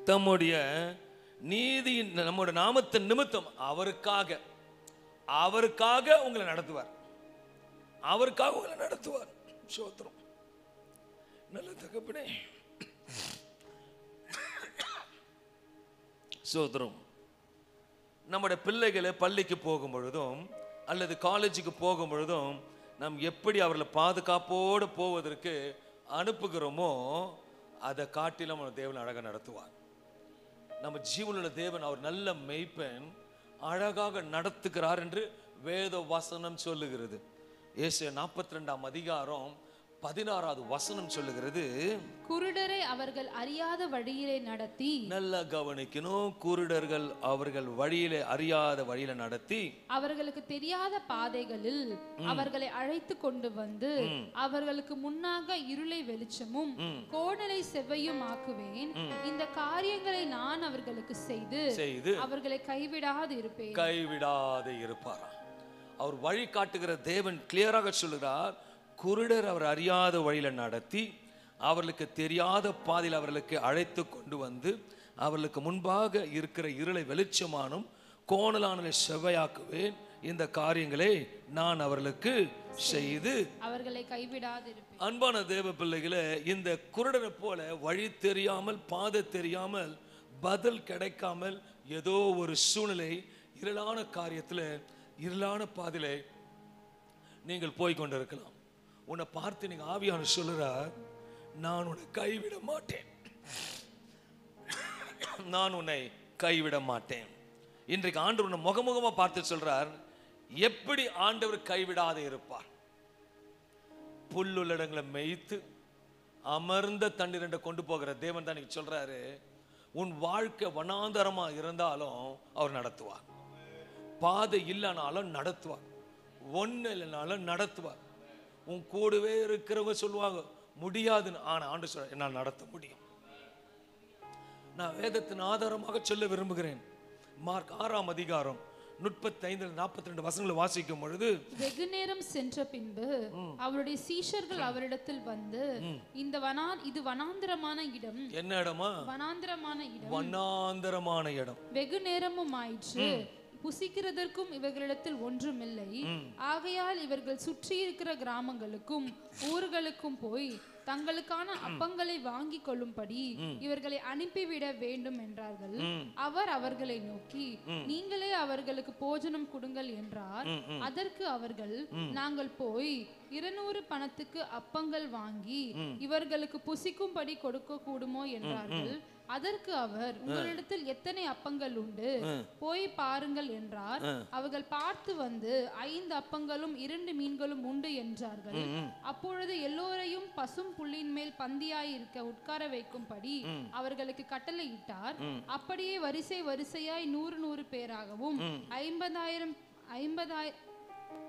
தம்முடைய நீதியின் நம்முடைய நாமத்தின் நிமித்தம் அவருக்காக உங்களை நடத்துவார். அவருக்காக உங்களை நடத்துவார். ஸ்தோத்திரம். நல்ல தகப்பனே, ஸ்தோத்திரம். நம்முடைய பிள்ளைகளை பள்ளிக்கு போகும் பொழுதும் அல்லது காலேஜுக்கு போகும் பொழுதும் நாம் எப்படி அவர்களை பாதுகாப்போடு போவதற்கு அனுப்புகிறோமோ அதை காட்டிலும் நம்ம தேவன் அழகாக நடத்துவார். நம்ம ஜீவனுள்ள தேவன், அவர் நல்ல மெய்ப்பன், அழகாக நடத்துகிறார் என்று வேத வசனம் சொல்லுகிறது. ஏசாயா 42:16 சொல்லுகிறது, குருடரை அவர்கள் அறியாத வழியிலே நடத்தி, நல்லா கவனிக்கணும், குருடர்கள் அவர்கள் வழியிலே அறியாத வழியில நடத்தி, அவர்களுக்கு தெரியாத பாதைகளில் அவர்களை அழைத்து கொண்டு வந்து, அவர்களுக்கு முன்னாக இருளை வெளிச்சமும் கோணலை செவ்வையும் ஆக்குவேன். இந்த காரியங்களை நான் அவர்களுக்கு செய்து அவர்களை கைவிடாது இருப்பார். அவர் வழி காட்டுகிற தேவன் கிளியராக சொல்லுகிறார், குருடர் அவர் அறியாத வழியில நடத்தி, அவர்களுக்கு தெரியாத பாதையில் அவர்களுக்கு அழைத்து கொண்டு வந்து, அவர்களுக்கு முன்பாக இருக்கிற இருளை வெளிச்சமானும் கோணலான செவ்வையாக்குவேன். இந்த காரியங்களை நான் அவர்களுக்கு செய்து அவர்களை கைவிடாது இருப்பேன். அன்பான தேவ பிள்ளைகளே, இந்த குருடனை போல வழி தெரியாமல், பாதை தெரியாமல், பதில் கிடைக்காமல் ஏதோ ஒரு சூழ்நிலை இருளான காரியத்தில் இருளான பாதையிலே நீங்கள் போய் கொண்டிருக்கலாம். உன்னை பார்த்து நீங்க ஆவியானவர் சொல்லுறார், நான் உன்னை கைவிட மாட்டேன், நான் உன்னை கைவிட மாட்டேன். இன்றைக்கு ஆண்டவர் உன்னை முகமுகமா பார்த்து சொல்றார், எப்படி ஆண்டவர் கைவிடாத இருப்பார்? புல்லுள்ள இடங்களை மேய்த்து அமர்ந்த தண்ணீரை கொண்டு போகிற தேவன் தான் இன்னைக்கு சொல்றாரு, உன் வாழ்க்கை வனாந்தரமா இருந்தாலும் அவர் நடத்துவார். பாதை இல்லைனாலும் நடத்துவார், ஒண்ணு இல்லைனாலும் நடத்துவார். உன் கூடவே இருக்கிறவங்க சொல்லுவாங்க முடியாதுன்னு, ஆனா ஆண்டு சொல்ற என்னால் நடத்த முடியும். நான் வேதத்தின் ஆதாரமாக சொல்ல விரும்புகிறேன். மார்க் 6ஆம் அதிகாரம் 35-42 வசனங்களை வாசிக்கும் பொழுது, வெகு நேரம் சென்ற பின்பு அவருடைய சீஷர்கள் அவரிடத்தில் வந்து, இது வனாந்திரமான இடம். என்ன இடமா? வனாந்திரமான இடம். வனாந்திரமான இடம். வெகு நேரமும் ஆயிற்று, புசிக்கிறதற்கும் இவர்களிடத்தில் ஒன்றுமில்லை. ஆகையால் இவர்கள் சுற்றி இருக்கிற கிராமங்களுக்கும் ஊர்களுக்கும் போய் தங்களுக்கான அப்பங்களை வாங்கி கொள்ளும்படி இவர்களை அனுப்பிவிட வேண்டும் என்றார்கள். அவர் அவர்களை நோக்கி, நீங்களே அவர்களுக்கு போஜனம் கொடுங்கள் என்றார். அதற்கு அவர்கள், நாங்கள் போய் 200 பணத்துக்கு அப்பங்கள் வாங்கி இவர்களுக்கு புசிக்கும்படி கொடுக்க கூடுமோ என்றார்கள். அதற்கு அவர், உங்களிடத்தில் எத்தனை அப்பங்கள் உண்டு, போய் பாருங்கள் என்றார். அவர்கள் பார்த்து வந்து 5 அப்பங்களும் 2 மீன்களும் உண்டு என்றார்கள். அப்பொழுது எல்லோரையும் பசும் புல்லின் மேல் பந்தியாயிருக்க உட்கார வைக்கும்படி அவர்களுக்கு கட்டளையிட்டார். அப்படியே வரிசை வரிசையாய் 100 பேராகவும்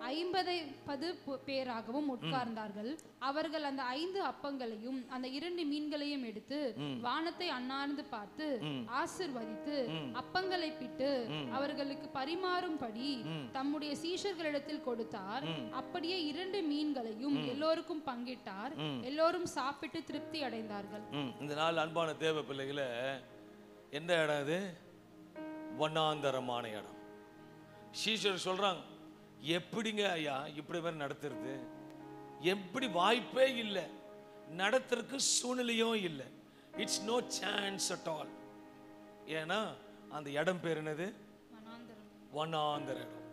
50 பேராகவும் உட்கார்ந்தார்கள். அவர்கள் அந்த 5 அப்பங்களையும் அந்த 2 மீன்களையும் எடுத்து வானத்தை அண்ணாந்து பார்த்து ஆசீர்வதித்து அப்பங்களை பிட்டு அவர்களுக்கு பரிமாறும்படி தம்முடைய சீஷர்களிடத்தில் கொடுத்தார். அப்படியே 2 மீன்களையும் எல்லோருக்கும் பங்கிட்டார். எல்லோரும் சாப்பிட்டு திருப்தி அடைந்தார்கள். இந்த நாள் அன்பான தேவ பிள்ளைகளை, எந்த இடம் இது? வனாந்தரமான இடம். சீஷர் சொல்றாங்க, எப்படிங்க ஐயா இப்படி வேற நடத்துறது? எப்படி? வாய்ப்பே இல்லை, நடத்துறதுக்கு சூழ்நிலையும் இல்லை. It's no chance at all. ஏன்னா அந்த இடம் பேர் என்னது? வனாந்தர இடம்.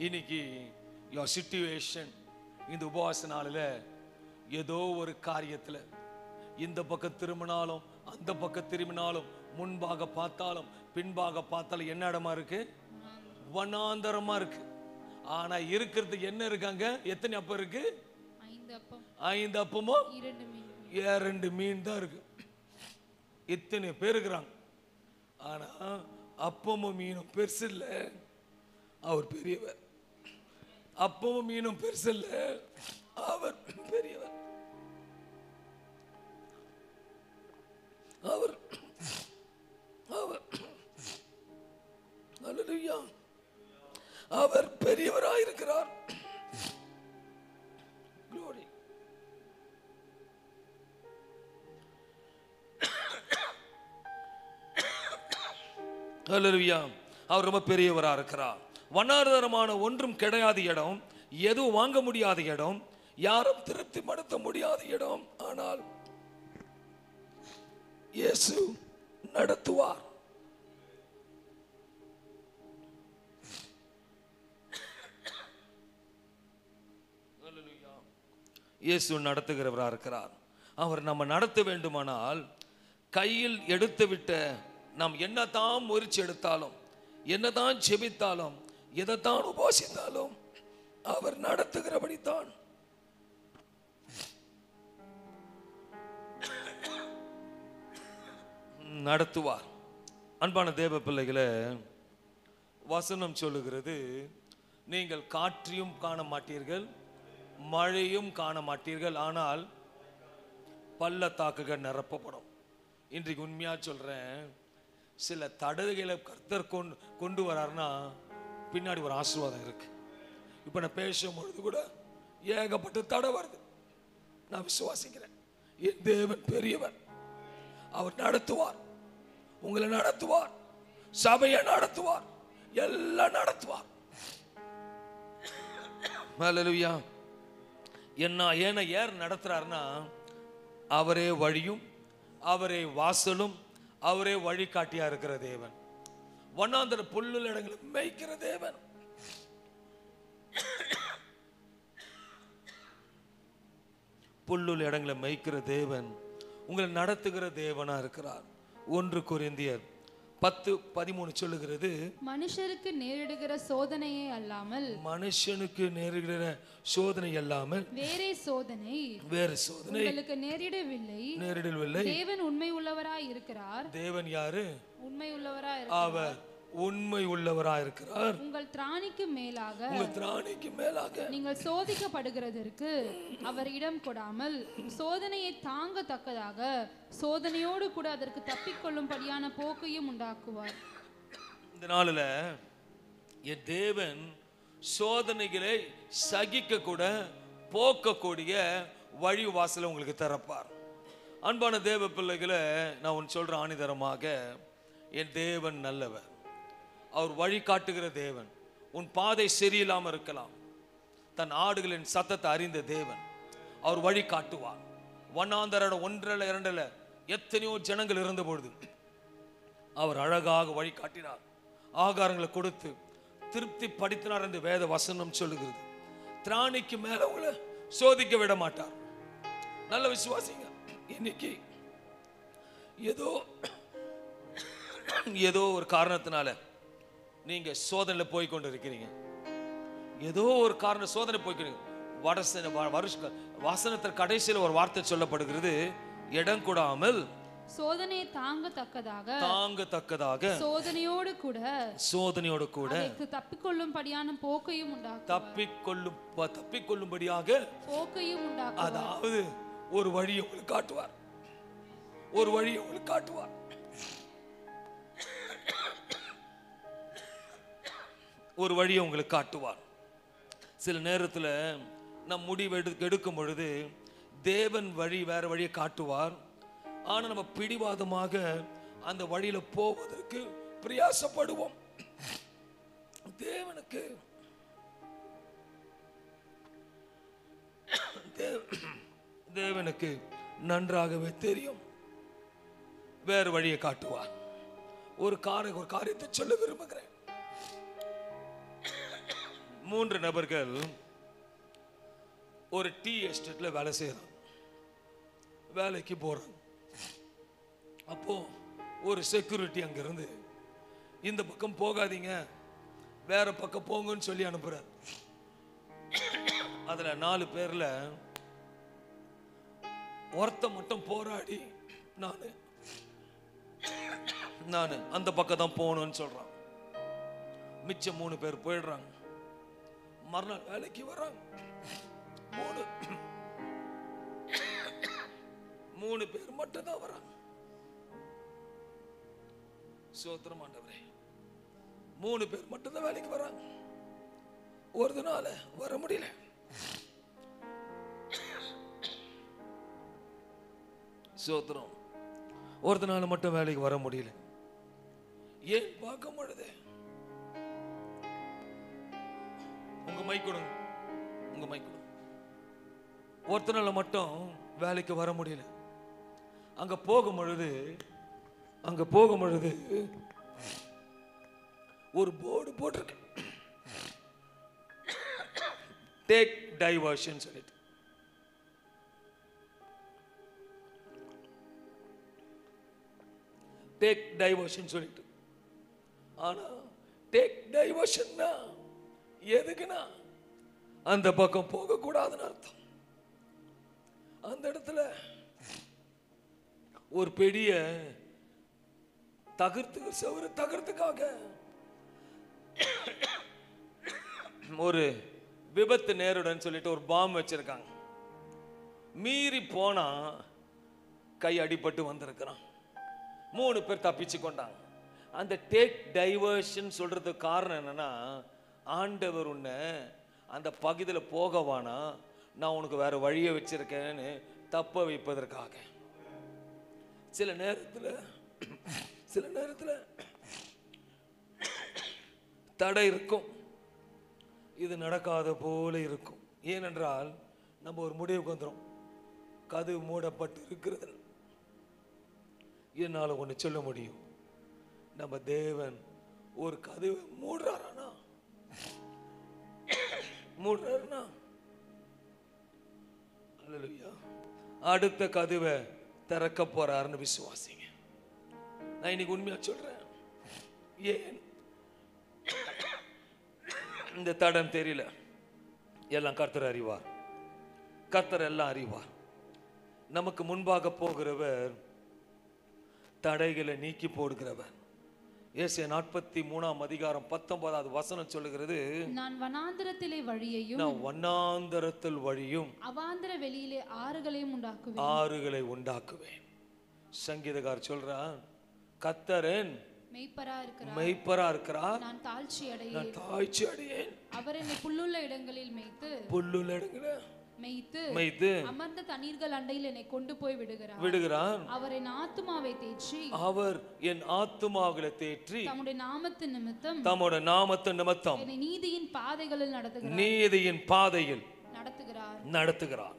இன்னைக்கு யோர் சிச்சுவேஷன் இந்த உபவாச நாளில் ஏதோ ஒரு காரியத்தில் இந்த பக்கம் திரும்பினாலும் அந்த பக்கம் திரும்பினாலும் முன்பாக பார்த்தாலும் பின்பாக பார்த்தாலும் என்ன இடமா இருக்கு? வனாந்தரமா இருக்கு. ஆனா இருக்கிறது என்ன இருக்காங்க? எத்தனை அப்பம் இருக்கு? 5 அப்பமும் 2 மீன் தான் இருக்கு. இத்தனை பேர் இருக்கிறாங்க. ஆனா அப்பமும் மீனும் பெருசு இல்ல, அவர் பெரியவர். அப்பமும் மீனும் பெருசு இல்ல, அவர் பெரியவர். அவர் அவர் அல்லேலூயா, அவர் பெரியவராயிருக்கிறார். Glory. அல்லேலூயா, அவர் ரொம்ப பெரியவரா இருக்கிறார். வனாந்தரமான ஒன்றும் கிடையாத இடம், எதுவும் வாங்க முடியாத இடம், யாரும் திருப்தி படுத்த முடியாத இடம். ஆனால் இயேசு நடத்துவார். இயேசு நடத்துகிறவராக இருக்கிறார். அவர் நம்ம நடத்த வேண்டுமானால் கையில் எடுத்து விட்ட நாம் என்னதான் முயற்சி எடுத்தாலும், என்னதான் ஜெபித்தாலும், எதைத்தான் உபவாசித்தாலும் அவர் நடத்துகிறபடித்தான். நடத்துவார். அன்பான தேவ பிள்ளைகளே, வசனம் சொல்லுகிறது, நீங்கள் காற்றையும் காண மாட்டீர்கள், மழையும் காண மாட்டீர்கள், ஆனால் பள்ளத்தாக்குகள் நிரப்பப்படும். இன்றைக்கு உண்மையா சொல்றேன், சில தடைகளை கர்த்தர் கொண்டு வராருன்னா பின்னாடி ஒரு ஆசீர்வாதம் இருக்கு. இப்ப நான் பேசும்பொழுது கூட ஏகப்பட்ட தடை வருது. நான் விசுவாசிக்கிறேன், என் தேவன் பெரியவர். அவர் நடத்துவார், உங்களை நடத்துவார், சபையை நடத்துவார், எல்லாம் நடத்துவார். ஹல்லேலூயா. ஏன்னா யார் நடத்துறாருன்னா அவரே வழியும், அவரே வாசலும், அவரே வழிகாட்டியா இருக்கிற தேவன். வண்ணாந்தர புல்லுள்ள இடங்களை மேய்க்கிற தேவன். புல்லுள்ள இடங்களை மேய்க்கிற தேவன் உங்களை நடத்துகிற தேவனா இருக்கிறார். 1 கொரிந்தியர் 10:13 சொல்லுகிறது, மனுஷருக்கு நேரிடுகிற சோதனையே அல்லாமல், மனுஷனுக்கு நேரிடுகிற சோதனை அல்லாமல் வேறு சோதனை உங்களுக்கு நேரிடவில்லை. தேவன் உண்மை உள்ளவராய் இருக்கிறார். தேவன் யாரு? உண்மை உள்ளவராய் இருக்கிறார். அவர் உண்மை உள்ளவராய் இருக்கிறார். உங்கள் திராணிக்கு மேலாக நீங்கள் சோதிக்கப்படுகிறதற்கு அவர் இடம் கொடாமல், சோதனையை தாங்கத்தக்கதாக சோதனையோடு கூட அதற்கு தப்பிக்கொள்ளும்படியான போக்கையும் உண்டாக்குவார். இந்த நாளில் என் தேவன் சோதனைகளை சகிக்க கூட போக்கக்கூடிய வழி வாசலை உங்களுக்கு திறப்பார். அன்பான தேவ பிள்ளைகளை, நான் ஒன்று சொல்றேன் ஆணிதரமாக, என் தேவன் நல்லவர். அவர் வழி காட்டுகிற தேவன். உன் பாதை சரியில்லாமல் இருக்கலாம், தன் ஆடுகளின் சத்தத்தை அறிந்த தேவன். அவர் வழி காட்டுவார். வண்ணாந்தர 1-2 எத்தனையோ ஜனங்கள் இருந்த பொழுது அவர் அழகாக வழி காட்டினார். ஆகாரங்களை கொடுத்து திருப்தி படுத்தினார் என்று வேத வசனம் சொல்லுகிறது. திராணிக்கு மேல உங்களை சோதிக்க விட மாட்டார். நல்ல விசுவாசிங்க. இன்னைக்கு ஏதோ ஒரு காரணத்தினால நீங்க சோதனையில போய் கொண்டு இருக்கிறீங்க. ஏதோ ஒரு காரணம் சோதனை போய்க்கிறீங்க. வசனத்தின் கடைசியில் ஒரு வார்த்தை சொல்லப்படுகிறது, இடம் கொடாமல் சோதனையை தாங்கத்தக்கதாக சோதனையோடு கூட தப்பிக்கொள்ளும்படியான போக்கையும் தப்பிக்கொள்ளும்படியாக போக்கையும் உண்டாக்குவார். அதாவது ஒரு வழியை உங்களுக்கு காட்டுவார். ஒரு வழியை உங்களுக்கு காட்டுவார். ஒரு வழியை உங்களுக்கு காட்டுவார். சில நேரத்தில் நம் முடிவு எடுக்கும் பொழுது தேவன் வழி வேற வழியை காட்டுவார். ஆனால் நம்ம பிடிவாதமாக அந்த வழியில போவதற்கு பிரயாசப்படுவோம். தேவனுக்கு நன்றாகவே தெரியும் வேறு வழியை காட்டுவார். ஒரு காரியத்தை சொல்ல விரும்புகிறேன். 3 நபர்கள் ஒரு டீ எஸ்டேட்ல வேலை செய்யறாங்க. வேலைக்கு போறாங்க. அப்போ ஒரு செக்யூரிட்டி அங்கிருந்து, இந்த பக்கம் போகாதீங்க, வேற பக்கம் போங்கன்னு சொல்லி அனுப்புறார். அதுல 4 பேர்ல ஒருத்த மட்டும் போராடி நான் அந்த பக்கம் தான் போகணும்னு சொல்றான். மிச்சம் 3 பேர் போயிடுறாங்க. மறுநாள் வேலைக்கு வராங்க. 3 பேர் மட்டும் தான் வராங்க. சோத்திரம் ஆண்டவரே, 3 பேர் மட்டும் தான் வேலைக்கு வராங்க. ஒரு நாள் வர முடியல. சோத்திரம். ஒரு நாள் மட்டும் வேலைக்கு வர முடியல. ஏன் பார்க்க முடியுது? உங்க மைக் கொடுங்க. ஒருத்தனால மட்டும் வேலைக்கு வர முடியல. அங்க போகும் பொழுது ஒரு போர்டு போட்டிருக்கு, டேக் டைவர்ஷன் சொல்லிட்டு. டேக் டைவர்ஷன் சொல்லிட்டு. ஆனா டேக் டைவர்ஷன்னா எதுக்குன்னா அந்த பக்கம் போக கூடாதுன்னு அர்த்தம். அந்த இடத்துல ஒரு பெரிய தகர்த்துக்காக ஒரு விபத்து நேருடன் சொல்லிட்டு ஒரு பாம் வச்சிருக்காங்க. மீறி போனா கை அடிபட்டு வந்திருக்கிறான். 3 பேர் தப்பிச்சு கொண்டாங்க. அந்த டேக் டைவர்ஷன் சொல்றதுக்கு காரணம் என்னன்னா, ஆண்டவர் உன்னை அந்த பகுதியில் போகவானா, நான் உனக்கு வேற வழியை வச்சிருக்கேன்னு தப்ப வைப்பதற்காக. சில நேரத்தில் தடை இருக்கும். இது நடக்காத போல இருக்கும். ஏனென்றால் நம்ம ஒரு முடிவுக்கு வந்துடும், கதவு மூடப்பட்டு இருக்கிறது. என்னால் ஒன்று சொல்ல முடியும், நம்ம தேவன் ஒரு கதவை மூடுறாருன்னா அல்லேலூயா, அடுத்த கதவை திறக்க போறாருன்னு விசுவாசிங்க. நான் இன்னைக்கு உண்மையா சொல்றேன். ஏன் இந்த தடம் தெரியல, எல்லாம் கர்த்தர் அறிவார். கர்த்தர் எல்லாம் அறிவார். நமக்கு முன்பாக போகிறவர் தடைகளை நீக்கி போடுகிறவர். ஏசாயா 43 அதிகாரம் 19வது வசனம் சொல்லுகிறது, நான் வனாந்தரத்திலே வழியையும் நான் வனாந்தரத்தில் வழியும் அவாந்தர வெளியிலே ஆறுகளை உண்டாக்குவேன். சங்கீதக்காரர் சொல்றான், கர்த்தரன் மெய்ப்பரா இருக்கிறார், நான் தாழ்ச்சி அடையேன். அவர் என்னை புல்லுள்ள இடங்களில் மேய்த்து அமர்ந்த தண்ணீர்கள் அண்டையில் என்னை கொண்டு போய் விடுகிறார். அவர் என் ஆத்துமாவை தேற்றி தம்முடைய நாமத்தின் நிமித்தம் என்னை நீதியின் பாதைகளில் நடத்துகிறார்.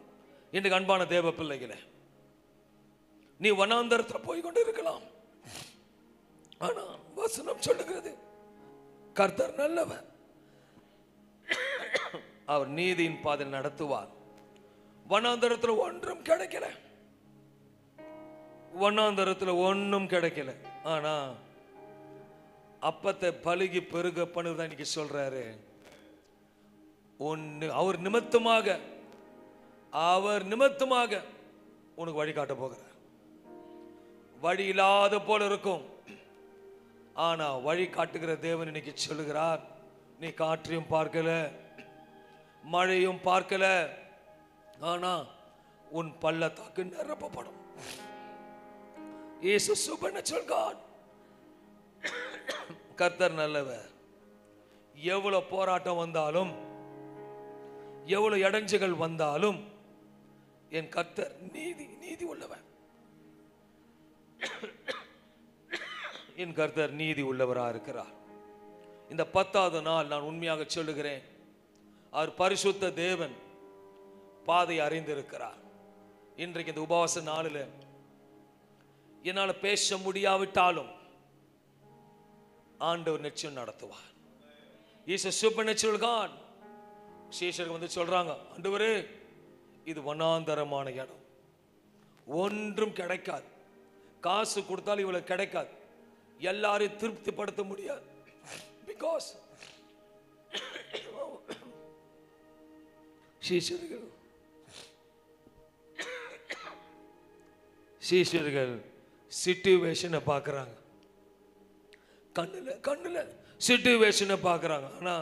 இன்றைக்கு அன்பான தேவ பிள்ளைகளே, நீ வனாந்தரத்தில் போய் கொண்டு இருக்கலாம். ஆனா வசனம் சொல்லுகிறது, கர்த்தர் நல்லவர், அவர் நீதியின் பாதையில் நடத்துவார். வனாந்தரத்தில் ஒன்றும் கிடைக்கல. ஆனா அப்பத்தை பலுகி பெருக பண்ணுதான் இன்னைக்கு சொல்றாரு. அவர் நிமித்தமாக உனக்கு வழிகாட்ட போகிறார். வழி இல்லாத போல இருக்கும், ஆனா வழி காட்டுகிற தேவன் இன்னைக்கு சொல்லுகிறார், நீ காற்றையும் பார்க்கல, மழையும் பார்க்கல, ஆனா உன் பள்ளத்தாக்கு நிரப்பப்படும். இயேசு supernatural God. கர்த்தர் நல்லவர். எவ்வளவு போராட்டம் வந்தாலும், எவ்வளவு இடைஞ்சல்கள் வந்தாலும், என் கர்த்தர் நீதி உள்ளவர். என் கர்த்தர் நீதி உள்ளவராக இருக்கிறார். இந்த 10வது நாள் நான் உண்மையாக சொல்லுகிறேன், அவர் பரிசுத்த தேவன், பாதை அறிந்திருக்கிறார். இன்றைக்கு இந்த உபவாச நாளில் என்னால் பேச முடியாவிட்டாலும் ஆண்டவர் நிச்சயம் நடத்துவார். Is a supernatural God. சீஷர்கள் வந்து சொல்றாங்க, ஆண்டவரே இது வனாந்தரமான இடம், ஒன்றும் கிடைக்காது, காசு கொடுத்தாலும் இவ்வளவு கிடைக்காது, எல்லாரையும் திருப்திப்படுத்த முடியாது. பிகாஸ் சீஷர்கள் சிச்சுவேஷனை பார்க்குறாங்க, கண்ணுல சிச்சுவேஷனை பார்க்குறாங்க. ஆனா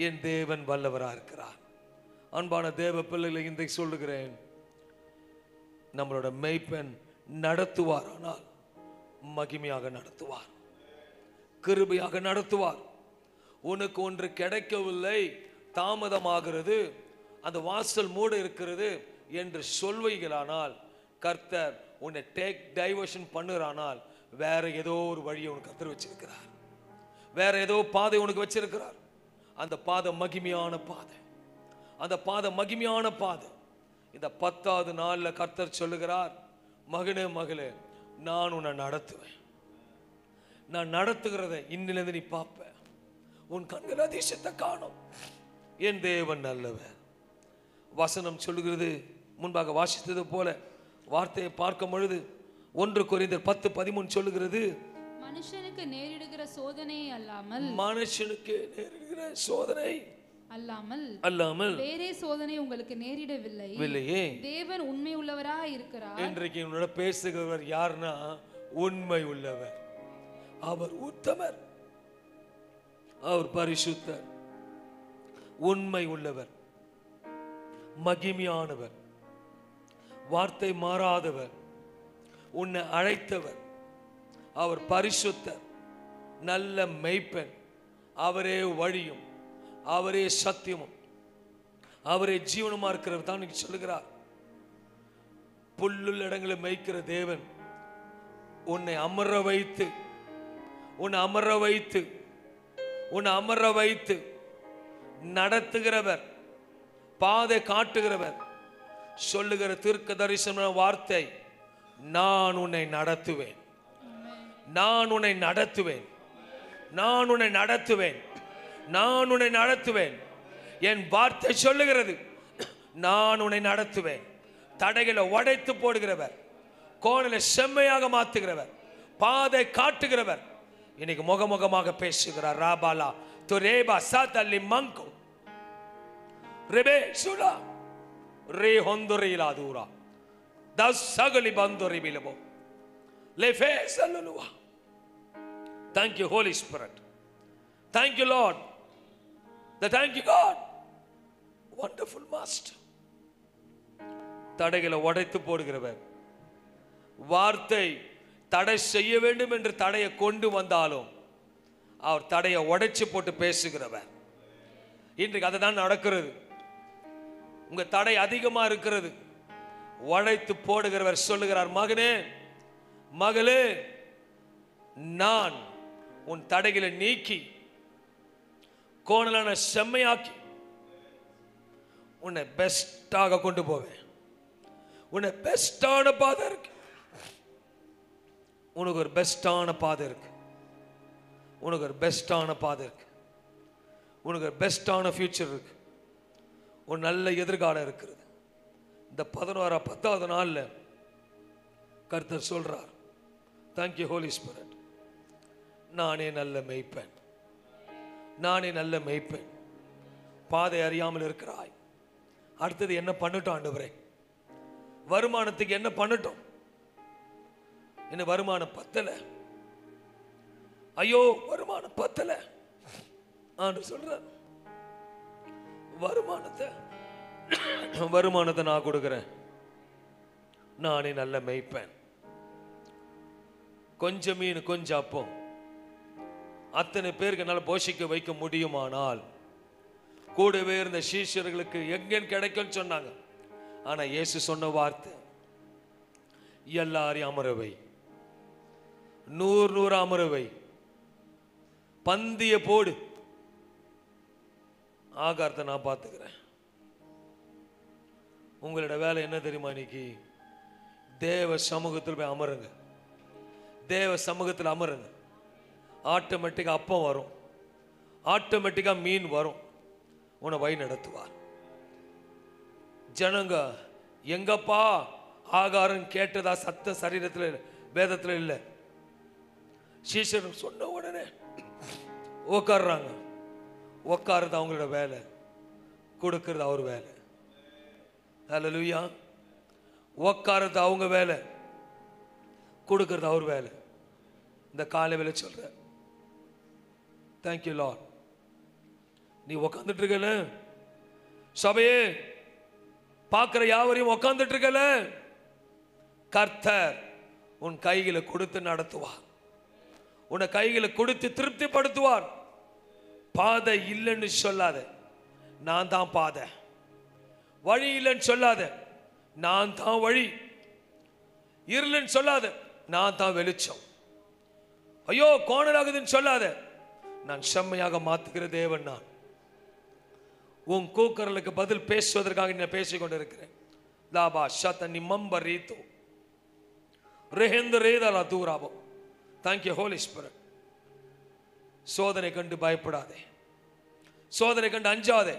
என் தேவன் வல்லவராக இருக்கிறார். அன்பான தேவ பிள்ளைகளை இன்றைக்கு சொல்லுகிறேன், நம்மளோட மெய்ப்பெண் நடத்துவார், ஆனால் மகிமையாக நடத்துவார், கிருபையாக நடத்துவார். உனக்கு ஒன்று கிடைக்கவில்லை, தாமதமாகிறது, அந்த வாசல் மூட இருக்கிறது என்று சொல்வீர்களானால், கர்த்தர் உன்னை டேக் டைவர்ஷன் பண்ணுறானால், வேற ஏதோ ஒரு வழியை உனக்கு கர்த்தர் வச்சிருக்கிறார், வேற ஏதோ பாதை உனக்கு வச்சிருக்கிறார். அந்த பாதை மகிமையான பாதை, அந்த பாதை மகிமையான பாதை. இந்த 10வது நாளில் கர்த்தர் சொல்லுகிறார், மகனே மகளே, நான் உன்னை நடத்துவேன். நான் நடத்துகிறத இன்னிலிருந்து நீ பார்ப்ப, உன் கண்கள் அதிசயத்தை காணும். என் தேவன் நல்லவர். வசனம் சொல்லுகிறது, முன்பாக வாசித்தது போல வார்த்தையை பார்க்கும் பொழுது 1 கொரிந்தியர் 10:13 சொல்லுகிறது, மனுஷனுக்கு நேரிடுகிற சோதனை அல்லாமல் வேறே சோதனை உங்களுக்கு நேரிடவில்லையே. தேவன் உண்மை உள்ளவராய் இருக்கிறார். இன்றைக்கு உன்னோட பேசுகிறவர் யாருன்னா உண்மை உள்ளவர், அவர் உத்தமர், அவர் பரிசுத்தர், உண்மை உள்ளவர், மகிமையானவர், வார்த்தை மாறாதவர், உன்னை அழைத்தவர், அவர் பரிசுத்தர், நல்ல மெய்ப்பெண், அவரே வழியும், அவரே சத்தியமும், அவரே ஜீவனுமா இருக்கிறவர் தான் இன்னைக்கு சொல்லுகிறார். புல்லுள்ள இடங்களை மேய்க்கிற தேவன் உன்னை அமர வைத்து நடத்துகிறவர், பாதை காட்டுகிறவர். சொல்லுகிற தீர்க்க தரிசன வார்த்தை, நான் உன்னை நடத்துவேன், நான் உன்னை நடத்துவேன், நான் உன்னை நடத்துவேன். என் வார்த்தை சொல்லுகிறது, நான் உன்னை நடத்துவேன். தடைகளை உடைத்து போடுகிறவர், கோணலை செம்மையாக மாத்துகிறவர், பாதை காட்டுகிறவர் இன்னைக்கு முகமுகமாக பேசுகிறார். ராபாலா துரேபா சாதல்லி மங்கோ ரெபே சுலா ரே ஹொந்துரிலா Tura தசகலி பந்துரி பிலபோ லெஃபே சல்லுலுவா. Thank you Holy Spirit, thank you Lord, thank you God, wonderful Master. தடைகளை உடைத்து போடுகிறவர், வார்த்தை தடை செய்ய வேண்டும் என்று தடையை கொண்டு வந்தாலும் அவர் தடையை உடைச்சு போட்டு பேசுகிறவர். இன்றைக்கு அதை தான் நடக்கிறது. உங்க தடை அதிகமா இருக்கிறது, உடைத்து போடுகிறவர் சொல்லுகிறார், மகனே மகளே, நான் உன் தடைகளை நீக்கி கோணலான செம்மையாக்கி உன்னை பெஸ்டாக கொண்டு போவேன். உன்னை பெஸ்டான பாதை இருக்கு, உனக்கு ஒரு பெஸ்டான பாதை இருக்கு, உனக்கு ஒரு பெஸ்டான பாதை இருக்கு, உனக்கு ஒரு பெஸ்டான ஃபியூச்சர் இருக்கு, ஒரு நல்ல எதிர்காலம் இருக்கிறது. இந்த 10வது நாள்ல கர்த்தர் சொல்றார், thank you Holy Spirit, நானே நல்ல மேய்ப்பன், நானே நல்ல மேய்ப்பன். பாதை அறியாமல் இருக்கிறாய், அடுத்தது என்ன பண்ணட்டும் ஆண்டவரே? வருமானத்துக்கு என்ன பண்ணட்டும்? என்ன வருமானம் பத்தல, ஐயோ வருமானம் பத்தல. ஆண்டவர் சொல்றார், வருமானத்தை நான் கொடுக்கிறேன், நானே நல்ல மேய்ப்பேன். கொஞ்சம் மீன் கொஞ்சம் அப்பம் அத்தனை பேருக்கு என்னால் போஷிக்க வைக்க முடியுமானால், கூடவே இருந்த சீஷர்களுக்கு எங்கேன்னு கிடைக்கும் சொன்னாங்க. ஆனா இயேசு சொன்ன வார்த்தை, எல்லாரையும் அமரவை, 100 அமரவை, பந்திய போடு, ஆகாரத்தை நான் பார்த்துக்கிறேன். உங்களோட வேலை என்ன தெரியுமா? இன்னைக்கு தேவ சமூகத்தில் போய் அமருங்க, தேவ சமூகத்தில் அமருங்க. ஆட்டோமேட்டிக்கா அப்பம் வரும், ஆட்டோமேட்டிக்கா மீன் வரும், உன்னை வழி நடத்துவார். ஜனங்க எங்கப்பா ஆகாரம் கேட்டதா சத்த சரீரத்தில் வேதத்தில் இல்லை. சீஷர் சொன்ன உடனே உட்கார்றாங்க. உட்காருது அவங்களோட வேலை, கொடுக்கறது அவர் வேலை. ஹல்லேலூயா. உட்காருது அவங்க வேலை, கொடுக்கறது அவர் வேலை. இந்த காலை வேலை சொல்ற, தேங்க்யூ லார்ட். நீ உட்காந்துட்டு இருக்கல, சபையே பார்க்கிற யாவரையும் உட்காந்துட்டு இருக்கல, கர்த்தர் உன் கைகளை கொடுத்து நடத்துவார், உன்னை கைகளை கொடுத்து திருப்திப்படுத்துவார். பாதை இல்லைன்னு சொல்லாத, நான் தான் பாதை. வழி இல்லைன்னு சொல்லாத, நான் தான் வழி. இருளுன்னு சொல்லாத, நான் தான் வெளிச்சம். ஐயோ கோணலாகுதுன்னு சொல்லாத, நான் செம்மையாக மாத்துகிற தேவன் நான். உன் கூக்குரலுக்கு பதில் பேசுவதற்காக நான் பேசிக் கொண்டிருக்கிறேன். லாபா ஷத்தனி மம்பரீதோ ரெஹெந்தரேதலா தூராபோ. Thank you holy spirit. சோதனை கண்டு பயப்படாதே, சோதனை கண்டு அஞ்சாதே.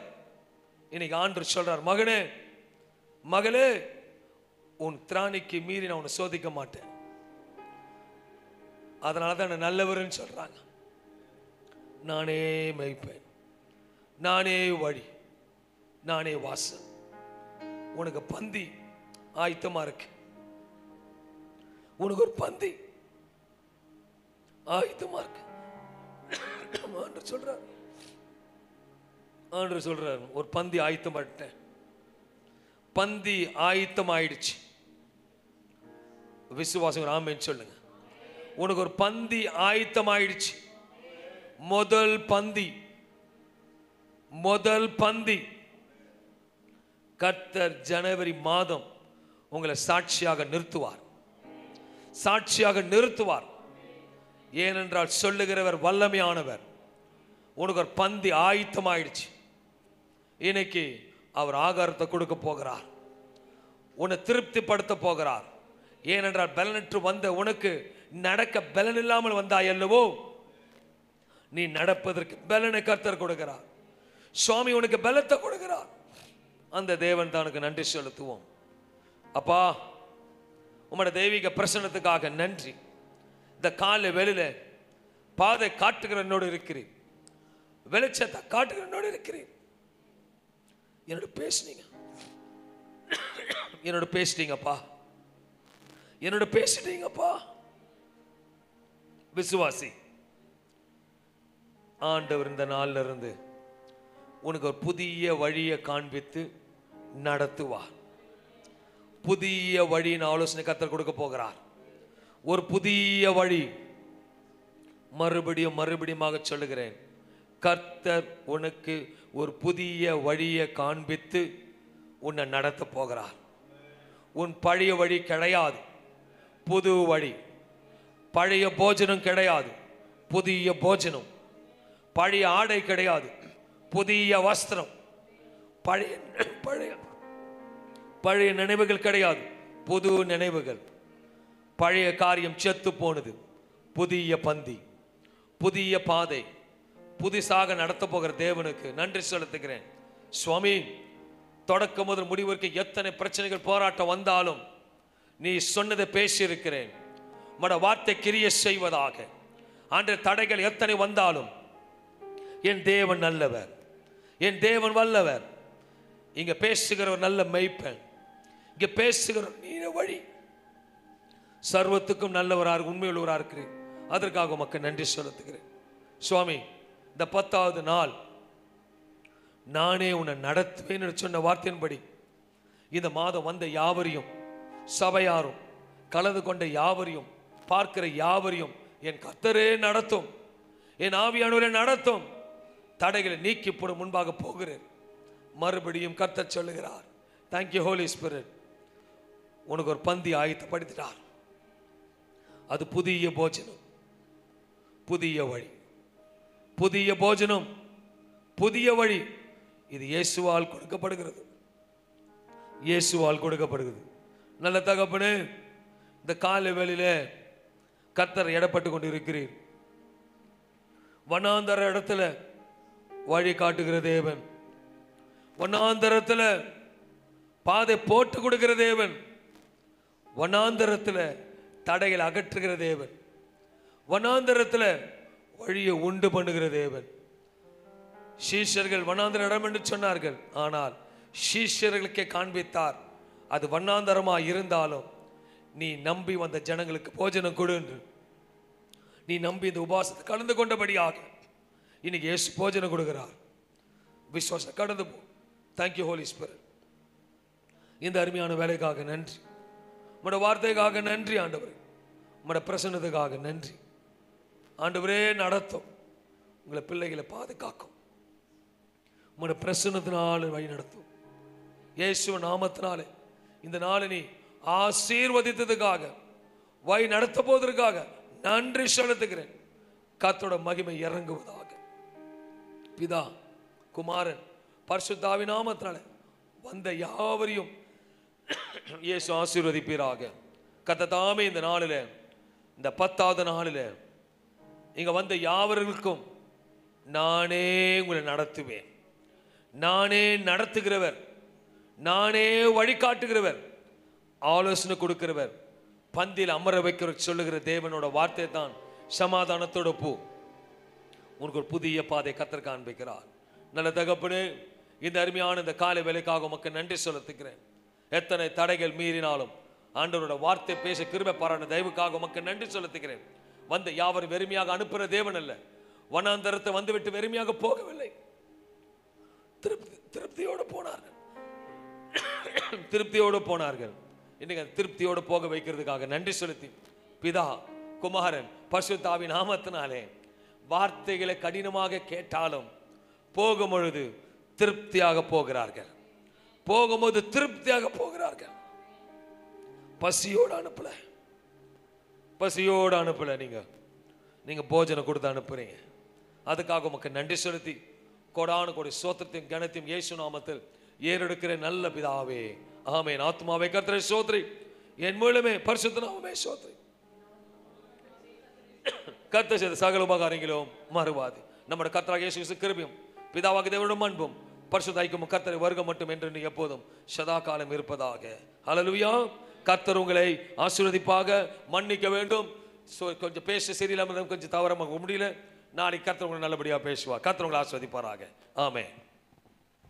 இன்னைக்கு ஆண்டவர் சொல்றார், மகனே மகளே, உன் திராணிக்கு மீறி நான் உன்னை சோதிக்க மாட்டேன். அதனாலதான் என்ன நல்லவர்னு சொல்றாங்க. நானே மேய்ப்பேன், நானே வழி, நானே வாசல். உனக்கு பந்தி ஆயத்தமா இருக்கு, உனக்கு ஒரு பந்தி ஆயத்தமா இருக்கு. ஆண்டவர் சொல்றார், ஆண்டவர் சொல்றார், ஒரு பந்தி ஆயத்தம் பண்ணிட்டேன். பந்தி ஆயத்தம் ஆயிடுச்சு. விசுவாசம் ஆமென் சொல்லுங்க. உனக்கு ஒரு பந்தி ஆயத்தம் ஆயிடுச்சு. முதல் பந்தி, முதல் பந்தி. கர்த்தர் ஜனவரி மாதம் உங்களை சாட்சியாக நிறுத்துவார், சாட்சியாக நிறுத்துவார். ஏனென்றால் சொல்லுகிறவர் வல்லமையானவர். உனக்கு ஒரு பந்தி ஆயத்தம் ஆயிடுச்சு. இன்னைக்கு அவர் ஆகாரத்தை கொடுக்க போகிறார், உன்னை திருப்திப்படுத்த போகிறார். ஏனென்றால் பலனற்று வந்த உனக்கு நடக்க பலன் இல்லாமல் வந்தாய் அல்லவோ, நீ நடப்பதற்கு பலனை கர்த்தர் கொடுக்கிறார். சுவாமி உனக்கு பலத்தை கொடுக்கிறார். அந்த தேவன் தானுக்கு நன்றி செலுத்துவோம். அப்பா, உம்முடைய தெய்வீக பிரசன்னத்துக்காக நன்றி. இந்த காலை வெளியில பாதை காட்டுகிற என்னோடு இருக்கிறேன், வெளிச்சத்தை காட்டுகிற என்னோடு இருக்கிறேன். என்னோட பேசுனீங்கப்பா, என்னோட பேசிட்டீங்கப்பா. விசுவாசி, ஆண்டவர் இந்த நாள்ல இருந்து உனக்கு ஒரு புதிய வழியை காண்பித்து நடத்துவார். புதிய வழியின் ஆலோசனை கர்த்தர் கொடுக்க போகிறார். ஒரு புதிய வழி, மறுபடியும் சொல்லுகிறேன், கர்த்தர் உனக்கு ஒரு புதிய வழியை காண்பித்து உன்னை நடத்த போகிறார். உன் பழைய வழி கிடையாது, புது வழி. பழைய போஜனம் கிடையாது, புதிய போஜனம். பழைய ஆடை கிடையாது, புதிய வஸ்திரம். பழைய நினைவுகள் கிடையாது, புது நினைவுகள். பழைய காரியம் செத்து போனது, புதிய பந்தி, புதிய பாதை. புதிசாக நடத்த போகிற தேவனுக்கு நன்றி செலுத்துகிறேன். சுவாமி, தொடக்கம் முதல் முடிவிற்கு எத்தனை பிரச்சனைகள் போராட்டம் வந்தாலும் நீ சொன்னதை பேசியிருக்கிறேன். உம்முடைய வார்த்தை கிரிய செய்வதாக. ஆண்ட தடைகள் எத்தனை வந்தாலும் என் தேவன் நல்லவர், என் தேவன் வல்லவர். இங்க பேசுகிற ஒரு நல்ல மெய்ப்பன், இங்க பேசுகிற நீன வழி, சர்வத்துக்கும் நல்லவராக உண்மையுள்ளவராக இருக்கிறேன். அதற்காக மக்கள் நன்றி செலுத்துகிறேன். சுவாமி, இந்த 10வது நாள் நானே உன்னை நடத்துவேன் சொன்ன வார்த்தையின்படி இந்த மாதம் வந்த யாவரையும், சபையாரும், கலந்து கொண்ட யாவரையும், பார்க்கிற யாவரையும் என் கர்த்தரே நடத்தும், என் ஆவியானவரே நடத்தும். தடைகளை நீக்கி போட முன்பாக போகிறேன். மறுபடியும் கர்த்தர் சொல்லுகிறார், தேங்க்யூ ஹோலி ஸ்பிரிட். உனக்கு ஒரு பந்தி ஆயத்தப்படுத்திட்டார். அது புதிய போஜனம், புதிய வழி, புதிய போஜனம், புதிய வழி. இது இயேசுவால் கொடுக்கப்படுகிறது, இயேசுவால் கொடுக்கப்படுகிறது. நல்ல தகப்பனே, இந்த காலை வேளையிலே கர்த்தர் இடப்பட்டு கொண்டு இருக்கிறீர். வனாந்தர இடத்துல வழி காட்டுகிற தேவன், வனாந்தரத்துல பாதை போட்டு கொடுக்கிற தேவன், வனாந்தரத்துல தடைகளை அகற்றுகிற தேவன், வனாந்தரத்துல வழியை உண்டு பண்ணுகிற தேவன். சீஷர்கள் வனாந்தர இடம் என்று சொன்னார்கள், ஆனால் சீஷர்களுக்கே காண்பித்தார் அது வனாந்தரமா இருந்தாலும் நீ நம்பி வந்த ஜனங்களுக்கு போஜனம் கொடு என்று. நீ நம்பி இந்த உபாசத்தை கலந்து கொண்டபடியாக இன்னைக்கு இயேசு போஜனம் கொடுக்கிறார். விசுவாசம் கடந்து போ. Thank you holy spirit. இந்த அருமையான வேலைக்காக நன்றி, உம்முடைய வார்த்தைக்காக நன்றி ஆண்டவரே, உம்முடைய பிரசன்னத்துக்காக நன்றி ஆண்டவரே. நடத்தும், உங்களை பிள்ளைகளை பாதுகாக்கும், உம்முடைய பிரசன்னத்தினால வழி நடத்தும். இயேசு நாமத்தினாலே இந்த நாளை நீ ஆசீர்வதித்ததுக்காக, வழி நடத்த போவதற்காக நன்றி செலுத்துகிறேன். கர்த்தரோட மகிமை இறங்குவதாக. பிதா, குமாரன், பரிசுத்தாவின் நாமத்தினாலே வந்த யாவரையும் இயேசு ஆசீர்வதிப்பீராக. கர்த்தர் தாமே இந்த நாளில், இந்த 10வது நாளில் இங்க வந்த யாவர்களுக்கும் நானே உங்களை நடத்துவேன். நானே நடத்துகிறவர், நானே வழிகாட்டுகிறவர், ஆலோசனை கொடுக்கிறவர், பந்தியில் அமர வைக்கிறவர் சொல்லுகிற தேவனோட வார்த்தை தான் சமாதானத்தோட பூ. உனக்கு ஒரு புதிய பாதை கர்த்தர் காண்பிக்கிறார். நல்ல தகப்பனே, இந்த அருமையான இந்த காலை வேலைக்காக மக்கள் நன்றி செலுத்துகிறேன். எத்தனை தடைகள் மீறினாலும் ஆண்டவரோட வார்த்தை பேச கிருபை பாராட்ட தயவுக்காக மக்கள் நன்றி செலுத்துகிறேன். வந்த யாவரும் வெறுமையாக அனுப்புகிற தேவன் அல்ல. வனாந்தரத்தை வந்துவிட்டு வெறுமையாக போகவில்லை, திருப்தியோடு போனார்கள், திருப்தியோடு போனார்கள். இன்னைக்கு திருப்தியோடு போக வைக்கிறதுக்காக நன்றி செலுத்தி பிதா, குமாரன், பரிசுத்தாவின் நாமத்தினாலே வார்த்தைகளை கடினமாக கேட்டாலும் போகும் பொழுது திருப்தியாக போகிறார்கள், போகும்போது திருப்தியாக போகிறார்கள். பசியோடு அனுப்பல, பசியோடு அனுப்பல, நீங்க போஜனம் கொடுத்து அனுப்புறீங்க. அதுக்காக உமக்கு நன்றி செலுத்தி கோடானு கோடி சோத்திரத்தையும் கனத்தையும் இயேசு நாமத்தில் ஏறெடுக்கிற நல்ல பிதாவே, ஆமென். ஆத்மாவே கர்த்தரை ஸ்தோத்திரி, என் மூலமே பரிசுத்த நாமமே ஸ்தோத்திரி. கர்த்தர் செய்த சகல உபகாரங்களும் மறுவாது. நம்முடைய கர்த்தராகிய இயேசு கிறிஸ்து கிருபையும் பிதாவாகிய தேவனுடைய அன்பும் பரிசுத்த ஐக்கியமும் கர்த்தரை வருக மட்டும் என்று எப்போதும் சதா காலம் இருப்பதாக. ஹல்லேலூயா. கர்த்தர் உங்களை ஆசீர்வதிப்பாக. மன்னிக்க வேண்டும், கொஞ்சம் பேச சரியில்லாமல் கொஞ்சம் தவறமாக முடியல. நாளைக்கு கர்த்தர் உங்களை நல்லபடியாக பேசுவார். கர்த்தர் உங்களை ஆசீர்வதிப்பாராக. ஆமென்.